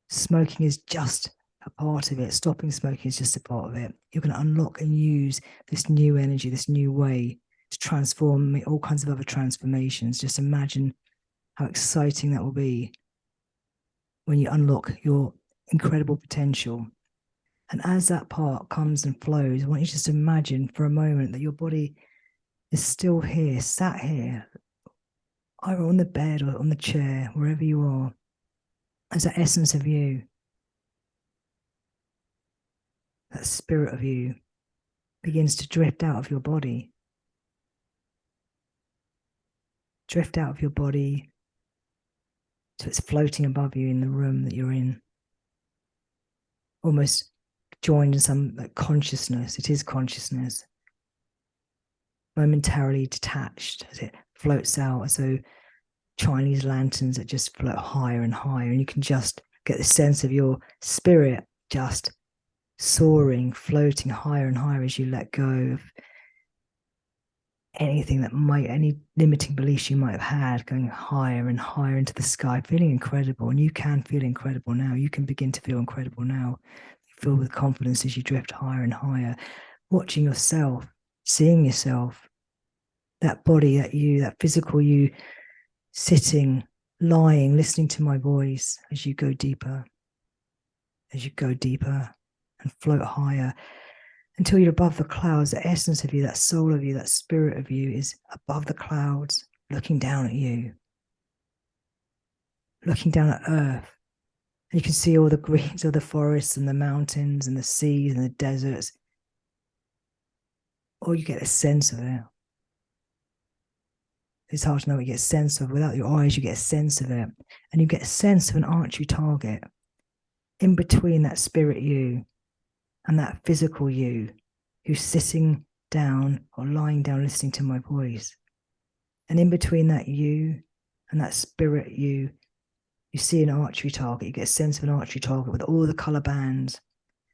Smoking is just a part of it. Stopping smoking is just a part of it. You're going to unlock and use this new energy, this new way to transform all kinds of other transformations. Just imagine how exciting that will be when you unlock your incredible potential. And as that part comes and flows, I want you to just imagine for a moment that your body is still here, sat here, either on the bed or on the chair, wherever you are, as that essence of you, that spirit of you begins to drift out of your body. Drift out of your body so it's floating above you in the room that you're in. Almost joined in some consciousness. It is consciousness. Momentarily detached as it floats out, as though Chinese lanterns that just float higher and higher, and you can just get the sense of your spirit just soaring, floating higher and higher as you let go of anything that might, any limiting beliefs you might have had, going higher and higher into the sky, feeling incredible. And you can feel incredible now. You can begin to feel incredible now. You feel with confidence as you drift higher and higher, watching yourself, seeing yourself, that body, that you, that physical you, sitting, lying, listening to my voice as you go deeper and float higher until you're above the clouds. The essence of you, that soul of you, that spirit of you is above the clouds, looking down at you, looking down at earth. And you can see all the greens of the forests and the mountains and the seas and the deserts. Or you get a sense of it. It's hard to know what you get a sense of. Without your eyes, you get a sense of it. And you get a sense of an archery target in between that spirit you and that physical you who's sitting down or lying down listening to my voice. And in between that you and that spirit you see an archery target. You get a sense of an archery target with all the colour bands,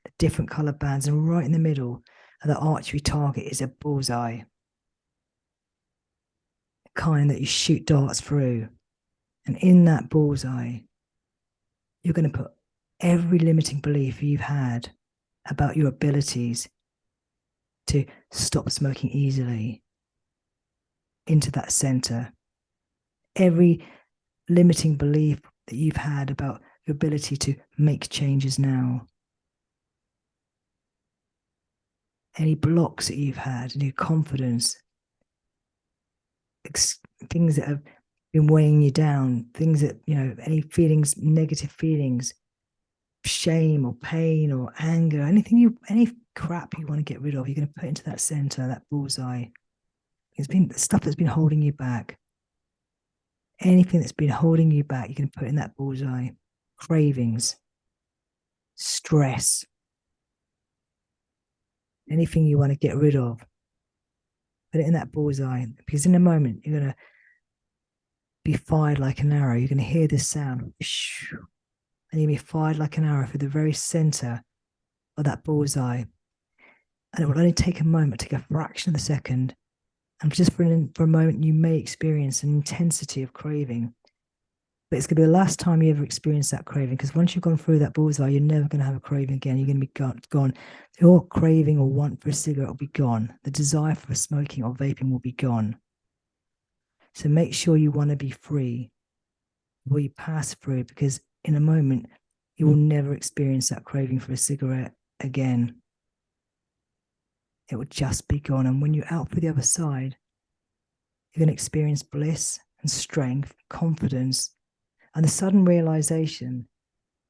the different colour bands, and right in the middle of the archery target is a bullseye, the kind that you shoot darts through. And in that bullseye, you're going to put every limiting belief you've had about your abilities to stop smoking easily into that center. Every limiting belief that you've had about your ability to make changes now. Any blocks that you've had, any confidence, things that have been weighing you down, things that, any feelings, negative feelings, shame or pain or anger, any crap you want to get rid of, you're going to put into that center, that bullseye. It's been stuff that's been holding you back. Anything that's been holding you back, you can put in that bullseye. Cravings, stress, anything you want to get rid of, put it in that bullseye. Because in a moment, you're going to be fired like an arrow. You're going to hear this sound, and you're going to be fired like an arrow through the very center of that bullseye. And it will only take a moment, take a fraction of a second. And just for a moment, you may experience an intensity of craving. But it's going to be the last time you ever experience that craving, because once you've gone through that bullseye, you're never going to have a craving again. You're going to be gone. Your craving or want for a cigarette will be gone. The desire for smoking or vaping will be gone. So make sure you want to be free before you pass through, because in a moment, you will never experience that craving for a cigarette again. It will just be gone. And when you're out for the other side, you're going to experience bliss and strength, confidence, and the sudden realization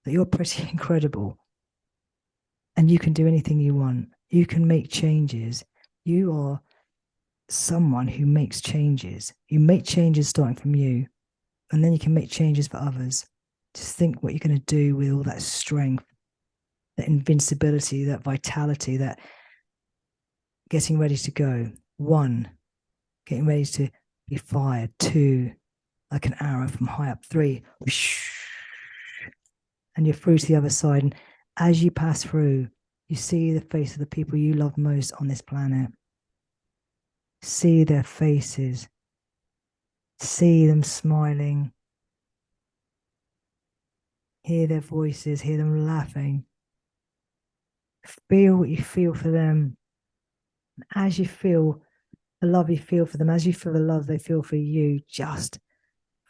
that you're pretty incredible and you can do anything you want. You can make changes. You are someone who makes changes. You make changes starting from you, and then you can make changes for others. Just think what you're going to do with all that strength, that invincibility, that vitality, that getting ready to go. 1, getting ready to be fired. 2, like an arrow from high up. 3, whoosh, and you're through to the other side. And as you pass through, you see the face of the people you love most on this planet. See their faces. See them smiling. Hear their voices. Hear them laughing. Feel what you feel for them. And as you feel the love you feel for them, as you feel the love they feel for you, just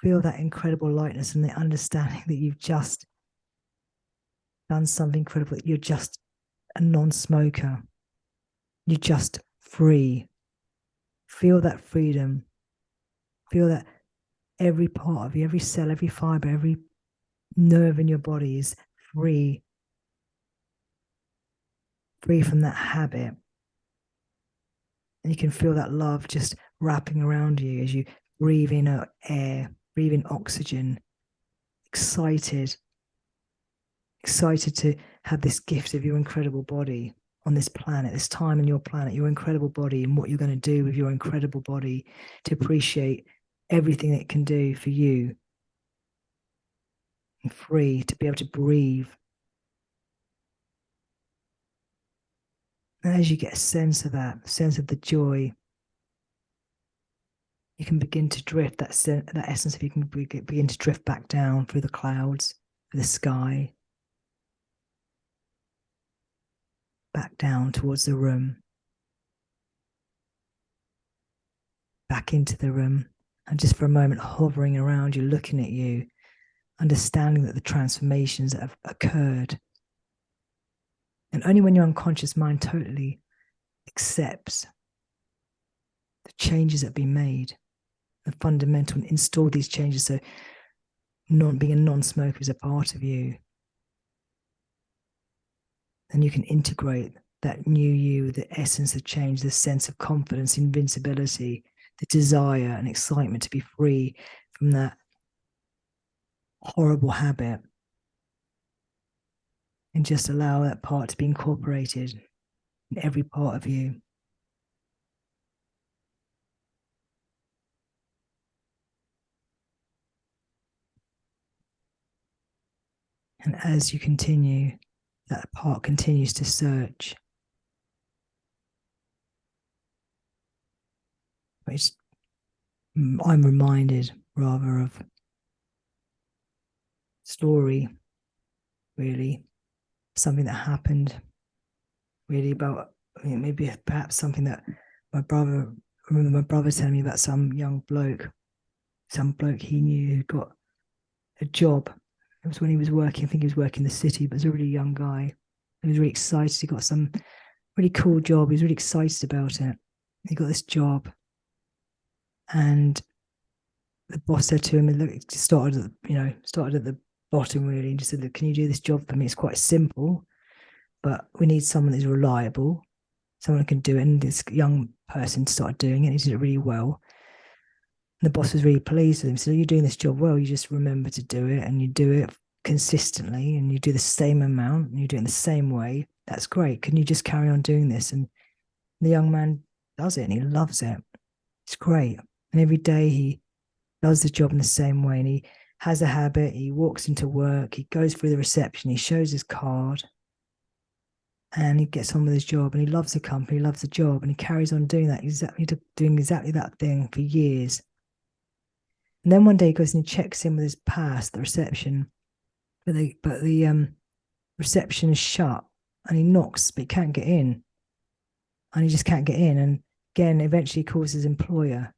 feel that incredible lightness and the understanding that you've just done something incredible, that you're just a non-smoker. You're just free. Feel that freedom. Feel that every part of you, every cell, every fiber, every nerve in your body is free. Free from that habit. And you can feel that love just wrapping around you as you breathe in air, breathe in oxygen. Excited to have this gift of your incredible body on this planet, this time on your planet, your incredible body, and what you're going to do with your incredible body to appreciate everything it can do for you. And free to be able to breathe. And as you get a sense of that, sense of the joy, you can begin to drift, that essence of you can begin to drift back down through the clouds, through the sky, back down towards the room, back into the room, and just for a moment hovering around you, looking at you, understanding that the transformations that have occurred. And only when your unconscious mind totally accepts the changes that have been made, the fundamental, and install these changes, so being a non-smoker is a part of you, then you can integrate that new you, the essence of change, the sense of confidence, invincibility, the desire and excitement to be free from that horrible habit, and just allow that part to be incorporated in every part of you. And as you continue, that part continues to search. Which I'm reminded rather of story, really, something that happened, really about, maybe perhaps something that I remember my brother telling me about some bloke he knew who got a job. It was when he was working, I think he was working in the city, but he was a really young guy. He was really excited. He got some really cool job. He was really excited about it. He got this job. And the boss said to him, look, it started at the bottom really, and just said, look, can you do this job for me? It's quite simple, but we need someone that's reliable, someone who can do it. And this young person started doing it. He did it really well. And the boss was really pleased with him. He said, you're doing this job well. You just remember to do it, and you do it consistently, and you do the same amount, and you do it in the same way. That's great. Can you just carry on doing this? And the young man does it, and he loves it. It's great. And every day he does the job in the same way, and he has a habit. He walks into work, he goes through the reception, he shows his card, and he gets on with his job, and he loves the company, he loves the job, and he carries on doing that doing exactly that thing for years. And then one day he goes and he checks in with his past, the reception, but the reception is shut, and he knocks, but he can't get in, and he just can't get in. And again, eventually he calls his employer,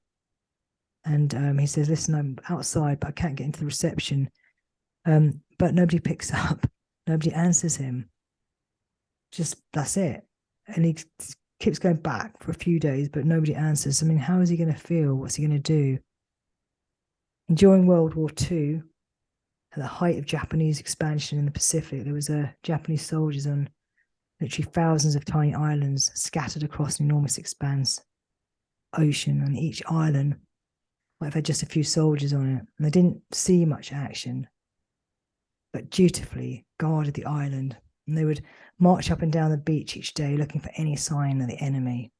and he says, "Listen, I'm outside, but I can't get into the reception." But nobody picks up, nobody answers him. Just that's it. And he keeps going back for a few days, but nobody answers. I mean, how is he going to feel? What's he going to do? And during World War II, at the height of Japanese expansion in the Pacific, there was Japanese soldiers on literally thousands of tiny islands scattered across an enormous expanse, ocean, and each island might have had just a few soldiers on it. And they didn't see much action, but dutifully guarded the island. And they would march up and down the beach each day looking for any sign of the enemy.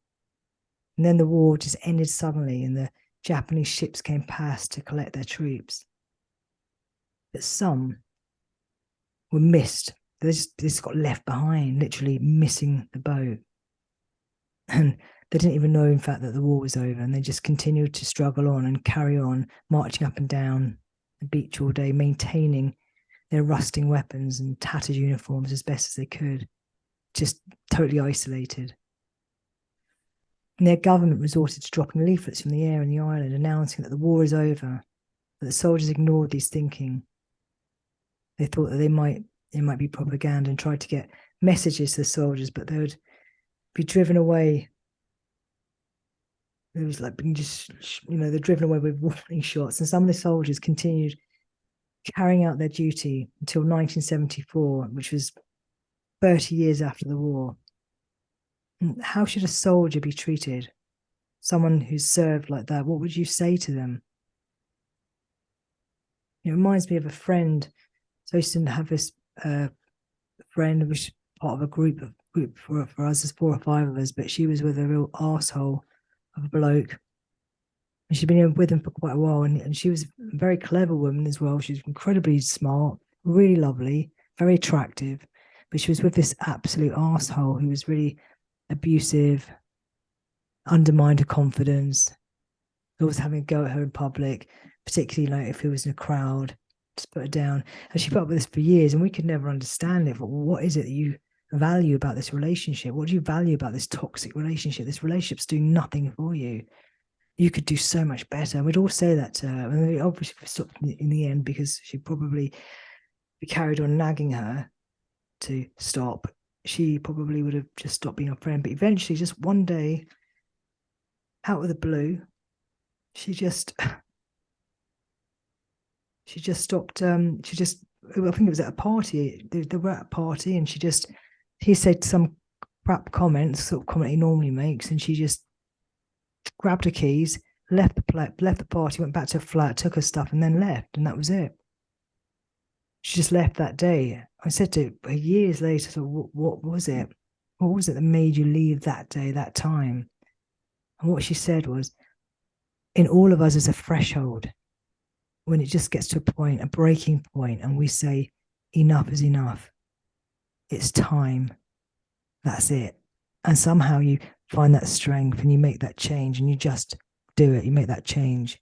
And then the war just ended suddenly, and the Japanese ships came past to collect their troops. But some were missed. They just got left behind, literally missing the boat. And they didn't even know, in fact, that the war was over. And they just continued to struggle on and carry on, marching up and down the beach all day, maintaining their rusting weapons and tattered uniforms as best as they could, just totally isolated. And their government resorted to dropping leaflets from the air in the island announcing that the war is over, but the soldiers ignored these thinking. They thought that it might be propaganda, and tried to get messages to the soldiers, but they would be driven away. It was like being just, they're driven away with warning shots. And some of the soldiers continued carrying out their duty until 1974, which was 30 years after the war. And how should a soldier be treated? Someone who's served like that, what would you say to them? It reminds me of a friend. So I used to have this friend, which was part of a group for us, there's 4 or 5 of us, but she was with a real arsehole of a bloke. And she'd been with him for quite a while, and she was a very clever woman as well. She was incredibly smart, really lovely, very attractive, but she was with this absolute arsehole who was really abusive, undermined her confidence, always having a go at her in public, particularly like if he was in a crowd, just put her down. And she put up with this for years, and we could never understand it. But what is it that you value about this relationship? What do you value about this toxic relationship? This relationship's doing nothing for you. You could do so much better. And we'd all say that to her. And we obviously stopped in the end, because she probably carried on nagging her to stop. She probably would have just stopped being a friend. But eventually, just one day, out of the blue, she just stopped. I think it was at a party. They were at a party, and he said some crap comments, sort of comment he normally makes, and she just grabbed her keys, left the party, went back to her flat, took her stuff, and then left, and that was it. She just left that day. I said to her years later, so what was it? What was it that made you leave that day, that time? And what she said was, in all of us is a threshold when it just gets to a point, a breaking point, and we say, enough is enough. It's time. That's it. And somehow you find that strength and you make that change, and you just do it. You make that change.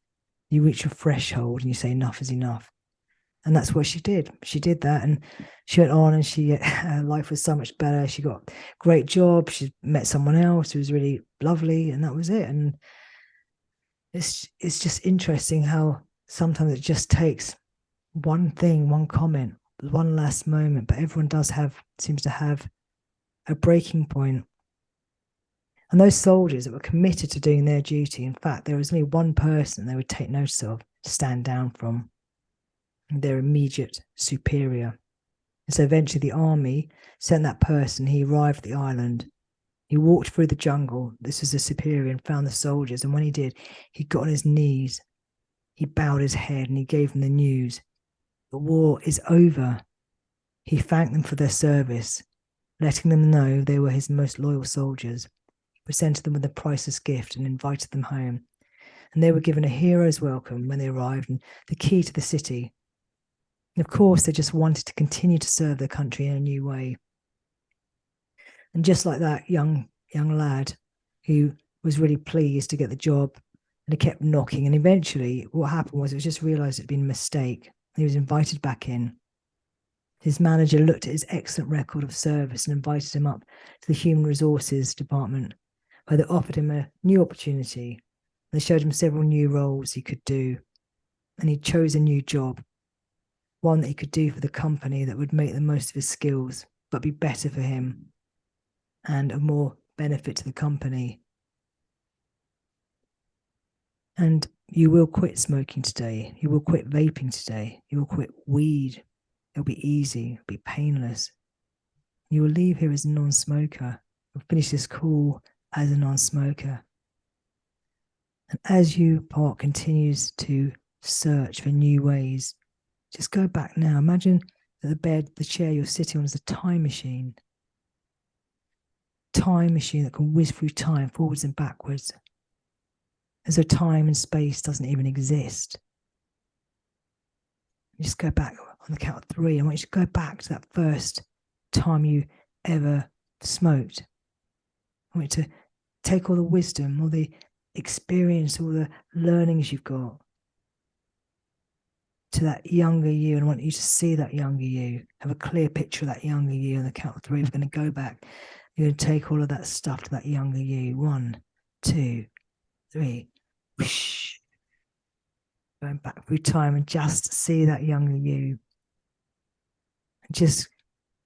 You reach a threshold and you say, enough is enough. And that's what she did. She did that, and she went on, and her life was so much better. She got a great job. She met someone else who was really lovely, and that was it. And it's just interesting how sometimes it just takes one thing, one comment, one last moment, but everyone seems to have a breaking point. And those soldiers that were committed to doing their duty, in fact, there was only one person they would take notice of, stand down from, their immediate superior. And so eventually the army sent that person. He arrived at the island. He walked through the jungle. This was the superior, and found the soldiers. And when he did, he got on his knees. He bowed his head, and he gave them the news. The war is over. He thanked them for their service, letting them know they were his most loyal soldiers. He presented them with a priceless gift and invited them home. And they were given a hero's welcome when they arrived, and the key to the city. And of course, they just wanted to continue to serve their country in a new way. And just like that young lad who was really pleased to get the job, and he kept knocking, and eventually what happened was it was just realized it had been a mistake. He was invited back in. His manager looked at his excellent record of service and invited him up to the human resources department, where they offered him a new opportunity. They showed him several new roles he could do, and he chose a new job, one that he could do for the company that would make the most of his skills, but be better for him and of more benefit to the company. And you will quit smoking today. You will quit vaping today. You will quit weed. It'll be easy. It'll be painless. You will leave here as a non-smoker. You'll finish this call as a non-smoker. And as your part continues to search for new ways, just go back now. Imagine that the bed, the chair you're sitting on is a time machine. Time machine that can whiz through time forwards and backwards, as though time and space doesn't even exist. You just go back on the count of 3. I want you to go back to that first time you ever smoked. I want you to take all the wisdom, all the experience, all the learnings you've got to that younger you, and I want you to see that younger you, have a clear picture of that younger you. On the count of 3, we're going to go back. You're going to take all of that stuff to that younger you. 1, 2, 3. Whoosh. Going back through time and just see that younger you. And just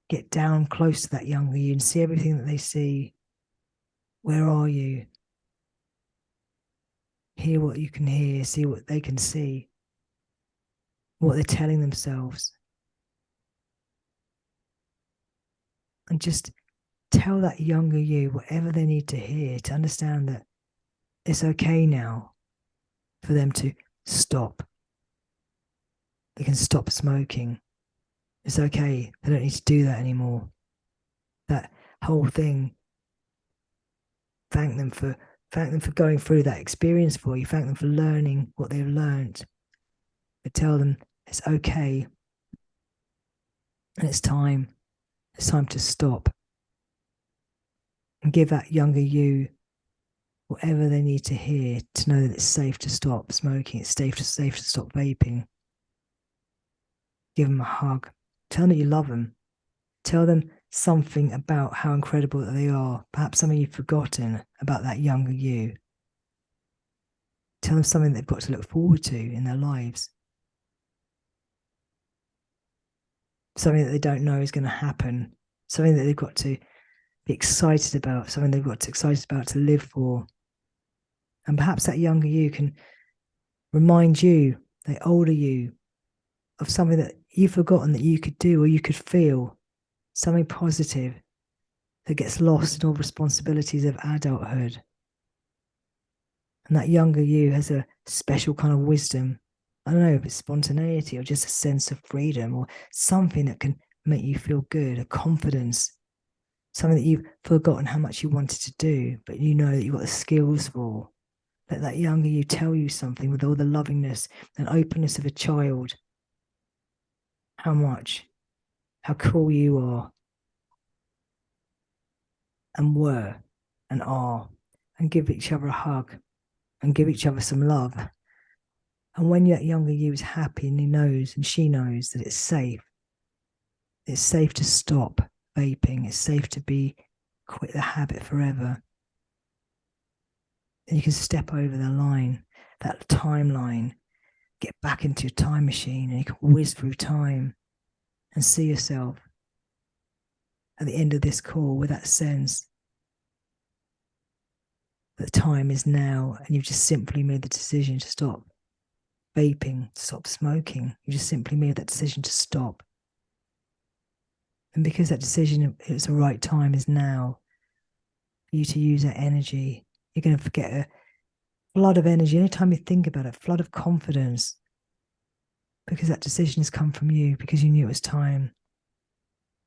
get down close to that younger you and see everything that they see. Where are you? Hear what you can hear, see what they can see, what they're telling themselves. And just tell that younger you whatever they need to hear to understand that it's okay now for them to stop. They can stop smoking. It's okay. They don't need to do that anymore. That whole thing. Thank them for going through that experience for you. Thank them for learning what they've learned. But tell them it's okay. And it's time. It's time to stop. And give that younger you whatever they need to hear to know that it's safe to stop smoking. It's safe to stop vaping. Give them a hug. Tell them that you love them. Tell them something about how incredible that they are. Perhaps something you've forgotten about that younger you. Tell them something they've got to look forward to in their lives. Something that they don't know is going to happen. Something that they've got to be excited about. Something they've got to be excited about to live for. And perhaps that younger you can remind you, the older you, of something that you've forgotten that you could do or you could feel. Something positive that gets lost in all responsibilities of adulthood. And that younger you has a special kind of wisdom. I don't know if it's spontaneity or just a sense of freedom or something that can make you feel good, a confidence, something that you've forgotten how much you wanted to do, but you know that you've got the skills for. Let that younger you tell you something with all the lovingness and openness of a child. How much, how cool you are and were and are, and give each other a hug and give each other some love. And when that younger you is happy and he knows and she knows that it's safe to stop vaping, it's safe to quit the habit forever. Then you can step over the line, that timeline, get back into your time machine, and you can whiz through time and see yourself at the end of this call with that sense that time is now, and you've just simply made the decision to stop vaping, to stop smoking. You just simply made that decision to stop. And because that decision, it's the right time, is now for you to use that energy, you're going to forget a flood of energy. Anytime you think about it, flood of confidence, because that decision has come from you, because you knew it was time,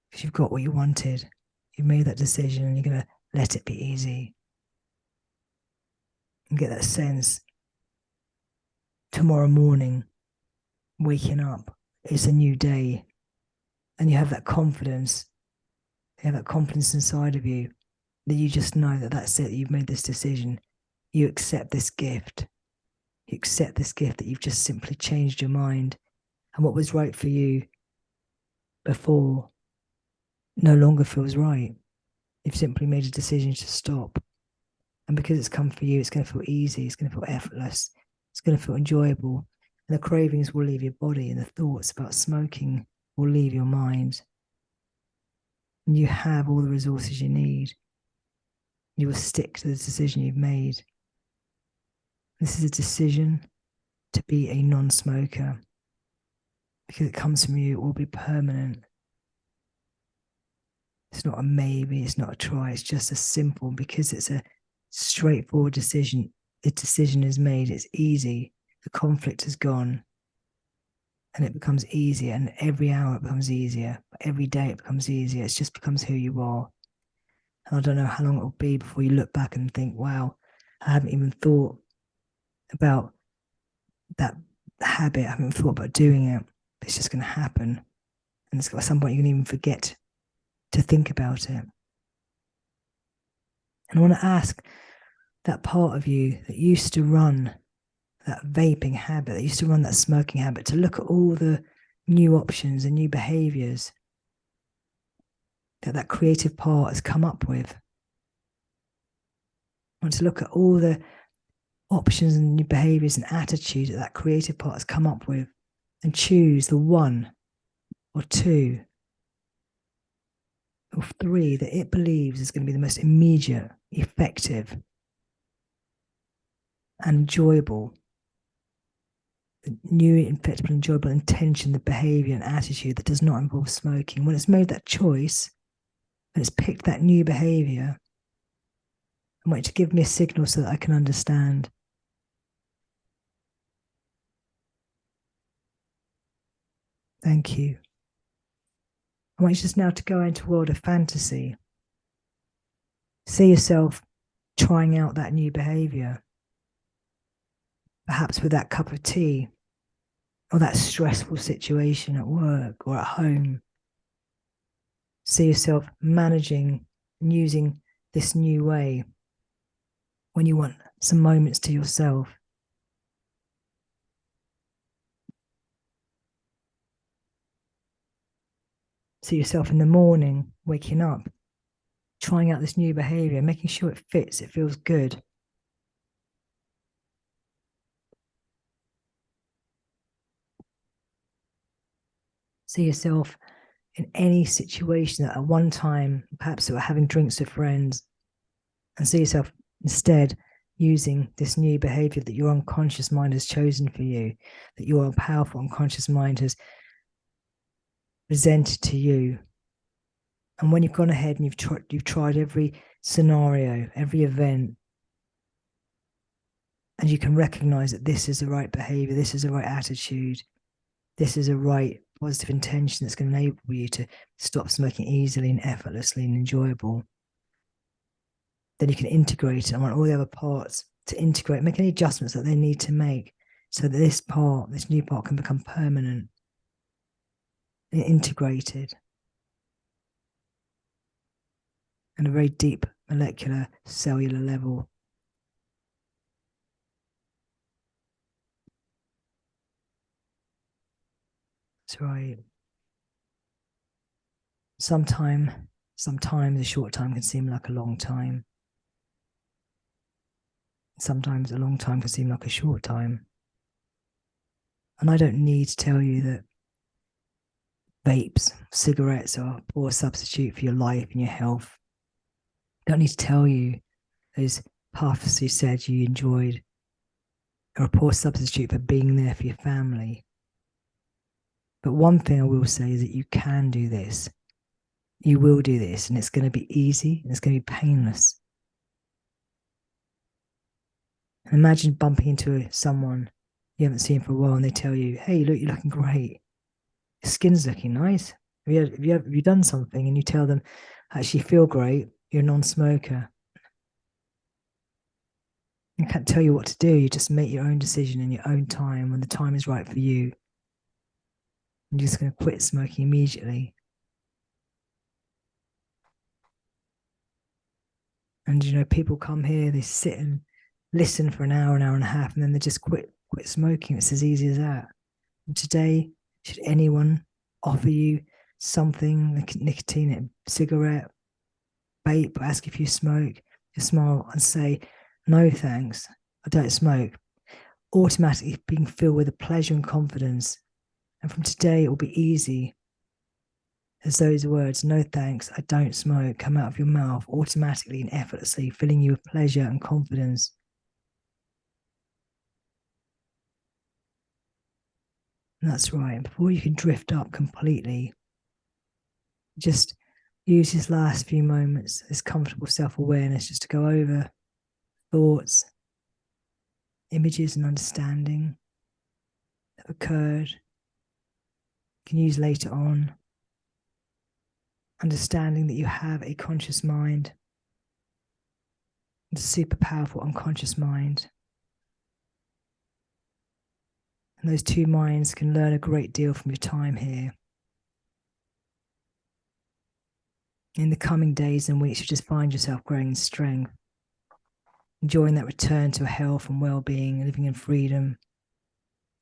because you've got what you wanted. You've made that decision and you're going to let it be easy. And get that sense tomorrow morning, waking up, it's a new day. And you have that confidence You have that confidence inside of you that you just know that that's it, you've made this decision. You accept this gift. You accept this gift that you've just simply changed your mind. And what was right for you before no longer feels right. You've simply made a decision to stop. And because it's come for you, it's going to feel easy. It's going to feel effortless. It's going to feel enjoyable. And the cravings will leave your body, and the thoughts about smoking will leave your mind. And you have all the resources you need. You will stick to the decision you've made. This is a decision to be a non-smoker. Because it comes from you, it will be permanent. It's not a maybe, it's not a try, it's just a simple, because it's a straightforward decision. The decision is made, it's easy, the conflict is gone, and it becomes easier, and every hour it becomes easier, every day it becomes easier, it just becomes who you are. And I don't know how long it will be before you look back and think, wow, I haven't even thought about that habit, I haven't thought about doing it, but it's just going to happen. And at some point you can even forget to think about it. And I want to ask that part of you that used to run that vaping habit, that used to run that smoking habit, to look at all the new options and new behaviors that that creative part has come up with. I want to look at all the options and new behaviors and attitudes that that creative part has come up with, and choose the one or two or three that it believes is going to be the most immediate, effective, and enjoyable. The new, effective, enjoyable intention, the behavior and attitude that does not involve smoking. When it's made that choice, when it's picked that new behavior, I want you to give me a signal so that I can understand. Thank you. I want you just now to go into a world of fantasy. See yourself trying out that new behavior. Perhaps with that cup of tea, or that stressful situation at work or at home. See yourself managing and using this new way when you want some moments to yourself. See yourself in the morning, waking up, trying out this new behavior, making sure it fits, it feels good. See yourself in any situation that at one time, perhaps you were having drinks with friends, and see yourself instead using this new behavior that your unconscious mind has chosen for you, that your powerful unconscious mind has presented to you. And when you've gone ahead and you've tried every scenario, every event, and you can recognize that this is the right behavior, this is the right attitude, this is a right positive intention that's going to enable you to stop smoking easily and effortlessly and enjoyable, then you can integrate it. I want all the other parts to integrate, make any adjustments that they need to make so that this part, this new part, can become permanent and integrated at a very deep molecular cellular level. That's right. Sometimes a short time can seem like a long time. Sometimes a long time can seem like a short time. And I don't need to tell you that vapes, cigarettes are a poor substitute for your life and your health. I don't need to tell you those puffs you said you enjoyed are a poor substitute for being there for your family. But one thing I will say is that you can do this. You will do this, and it's going to be easy and it's going to be painless. And imagine bumping into someone you haven't seen for a while and they tell you, hey, look, you're looking great. Your skin's looking nice. Have you done something? And you tell them, actually, you feel great. You're a non-smoker. I can't tell you what to do. You just make your own decision in your own time when the time is right for you. You're just going to quit smoking immediately. And, you know, people come here, they sit and listen for an hour and a half, and then they just quit smoking. It's as easy as that. And today, should anyone offer you something, like nicotine, a cigarette, vape, ask if you smoke, you smile and say, no thanks, I don't smoke, automatically being filled with a pleasure and confidence. And from today, it will be easy as those words, no thanks, I don't smoke, come out of your mouth automatically and effortlessly, filling you with pleasure and confidence. And that's right. Before you can drift up completely, just use this last few moments, this comfortable self-awareness, just to go over thoughts, images and understanding that have occurred. You can use later on. Understanding that you have a conscious mind, it's a super powerful unconscious mind. And those two minds can learn a great deal from your time here. In the coming days and weeks, you just find yourself growing in strength, enjoying that return to health and well-being, living in freedom.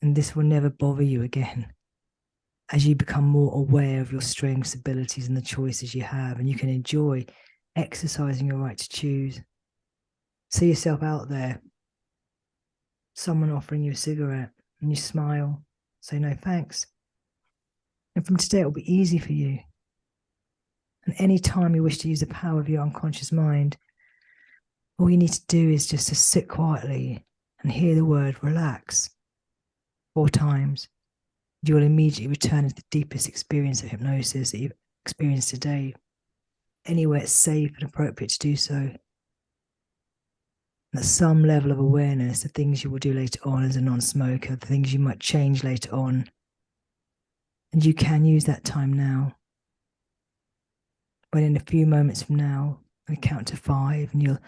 And this will never bother you again, as you become more aware of your strengths, abilities, and the choices you have, and you can enjoy exercising your right to choose. See yourself out there, someone offering you a cigarette, and you smile, say no thanks. And from today, it will be easy for you. And any time you wish to use the power of your unconscious mind, all you need to do is just to sit quietly and hear the word relax 4 times. You will immediately return to the deepest experience of hypnosis that you've experienced today, anywhere it's safe and appropriate to do so. And at some level of awareness, the things you will do later on as a non-smoker, the things you might change later on, and you can use that time now. When in a few moments from now, I count to 5, and you'll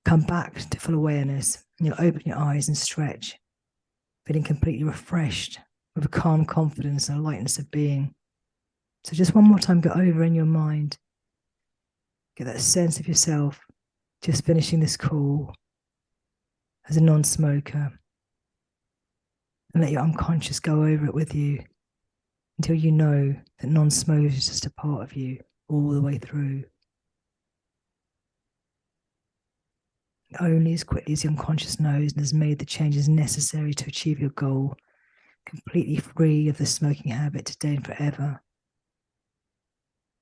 come back to full awareness, and you'll open your eyes and stretch, feeling completely refreshed, with a calm confidence and a lightness of being. So just one more time, go over in your mind. Get that sense of yourself just finishing this call as a non-smoker. And let your unconscious go over it with you until you know that non-smoker is just a part of you all the way through. Only as quickly as the unconscious knows and has made the changes necessary to achieve your goal, completely free of the smoking habit today and forever.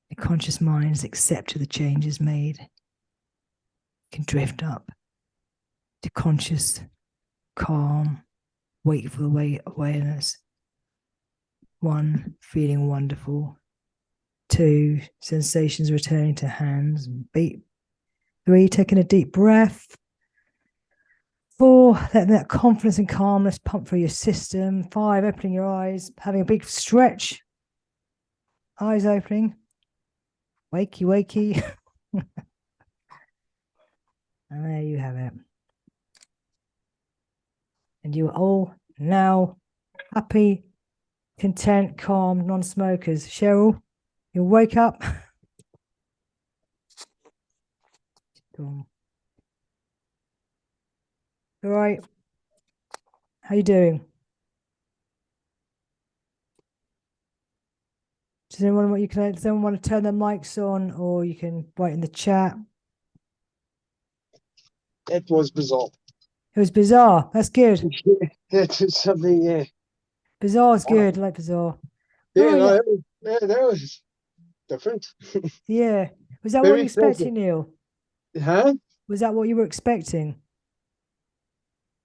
The conscious mind has accepted the changes made. You can drift up to conscious, calm, wakeful awareness. 1, feeling wonderful. 2, sensations returning to hands and feet. 3, taking a deep breath. 4, letting that confidence and calmness pump through your system. 5, opening your eyes, having a big stretch. Eyes opening. Wakey, wakey. And there you have it. And you are all now happy, content, calm, non-smokers. Cheryl, you'll wake up. All right. How you doing? Does anyone want to turn their mics on, or you can write in the chat? It was bizarre. It was bizarre. That's good. It's something, yeah. Bizarre is good. I like bizarre. Yeah, Oh, no, yeah. That was different. Yeah. Was that what Very you were expecting, Neil? Huh? Was that what you were expecting?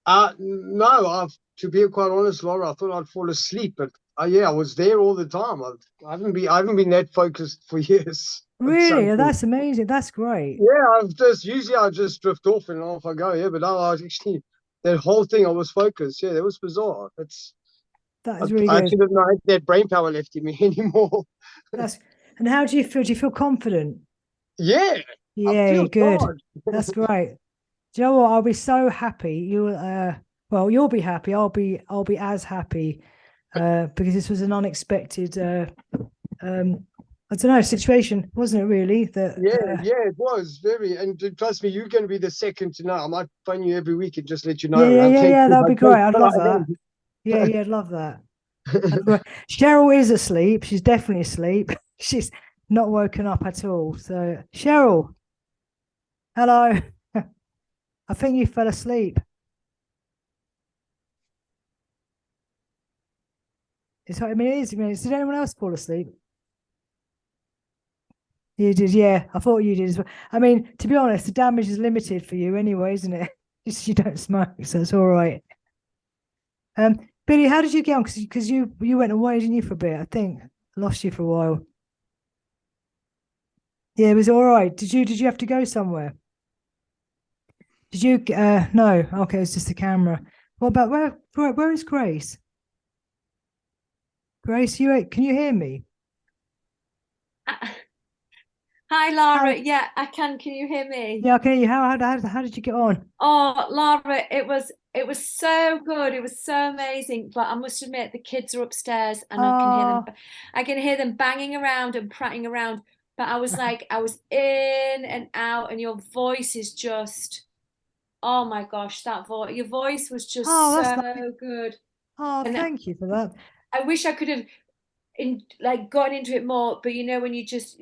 No, to be quite honest, Laura, I thought I'd fall asleep, but yeah, I was there all the time. I haven't been that focused for years. Really? That's amazing. That's great. Yeah, usually I just drift off and off I go. Yeah, but now I actually, that whole thing I was focused. Yeah, that was bizarre. That is really I good. actually didn't have that brain power left in me anymore. And how do you feel? Do you feel confident? Yeah. Yeah, good. That's great. Do you know what? I'll be so happy. You'll be happy. I'll be as happy because this was an unexpected I don't know, situation, wasn't it really? That Yeah, it was very. And trust me, you're going to be the second to know. I might phone you every week and just let you know. Yeah, that'd be great. I'd love that. Yeah, I'd love that. Cheryl is asleep. She's definitely asleep. She's not woken up at all. So, Cheryl, hello. I think you fell asleep. It's, I mean, it is. I mean, did anyone else fall asleep? You did, yeah. I thought you did as well. I mean, to be honest, the damage is limited for you anyway, isn't it? Just you don't smoke, so it's all right. Billy, how did you get on? Because you went away, didn't you, for a bit? I think I lost you for a while. Yeah, it was all right. Did you have to go somewhere? Did you? No. Okay, it's just the camera. What about where is Grace? Grace, can you hear me? Hi, Lara. Yeah, I can. Can you hear me? Yeah, I can hear you. How did you get on? Oh, Lara, it was so good. It was so amazing. But I must admit, the kids are upstairs, and I can hear them banging around and prattling around. But I was like, I was in and out, and your voice is just, oh my gosh, your voice was just so good. Oh, and thank you for that. I wish I could have gone into it more, but you know, when you just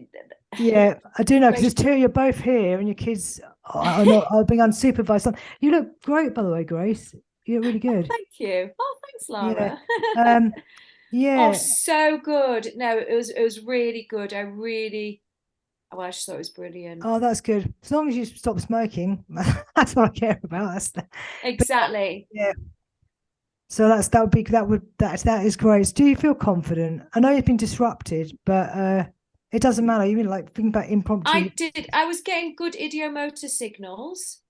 yeah, I do know, because there's two, you're both here and your kids are being unsupervised. You look great, by the way, Grace. You look really good. Thank you. Oh, thanks, Lara. Yeah. Yeah. Oh, so good. No, it was really good. I just thought it was brilliant. Oh, that's good. As long as you stop smoking, that's what I care about. Exactly. Yeah. So that is great. Do you feel confident? I know you've been disrupted, but it doesn't matter. You mean like thinking about impromptu? I did. I was getting good ideomotor signals.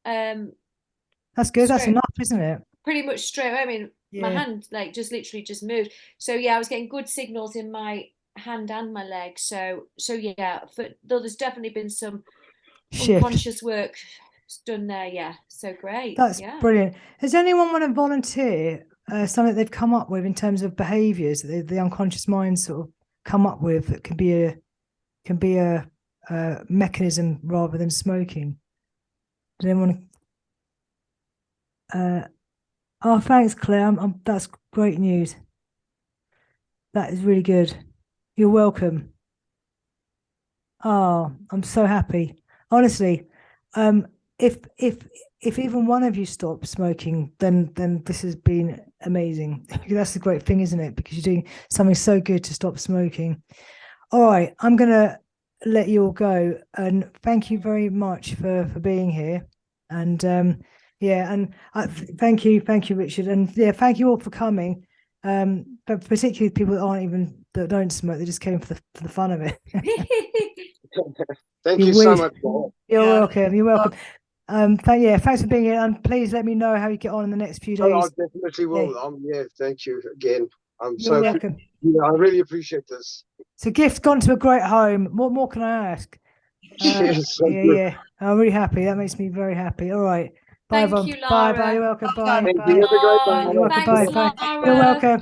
That's good. That's enough, isn't it? Pretty much straight away. I mean, my hand literally just moved. So yeah, I was getting good signals in my hand and my leg. So yeah, there's definitely been some unconscious work done there. Yeah, so great. That's brilliant. Does anyone want to volunteer something they've come up with in terms of behaviours that the unconscious mind sort of come up with that can be a mechanism rather than smoking? Does anyone? Oh, thanks, Claire. That's great news. That is really good. You're welcome. Oh, I'm so happy. Honestly, if even one of you stops smoking, then this has been amazing. That's the great thing, isn't it? Because you're doing something so good to stop smoking. All right, I'm gonna let you all go, and thank you very much for being here. And thank you, Richard, and thank you all for coming. But particularly people that don't smoke, they just came for the fun of it. Thank you so much. You're welcome. You're welcome. Thanks for being here, and please let me know how you get on in the next few days. I definitely will. Thank you again. You're welcome. I really appreciate this. It's a gift gone to a great home. What more can I ask? I'm really happy. That makes me very happy. All right. Bye, Thank you, Lara. Bye. You're welcome. Bye. Thank you. Have a great day. You're welcome. Bye. You're welcome.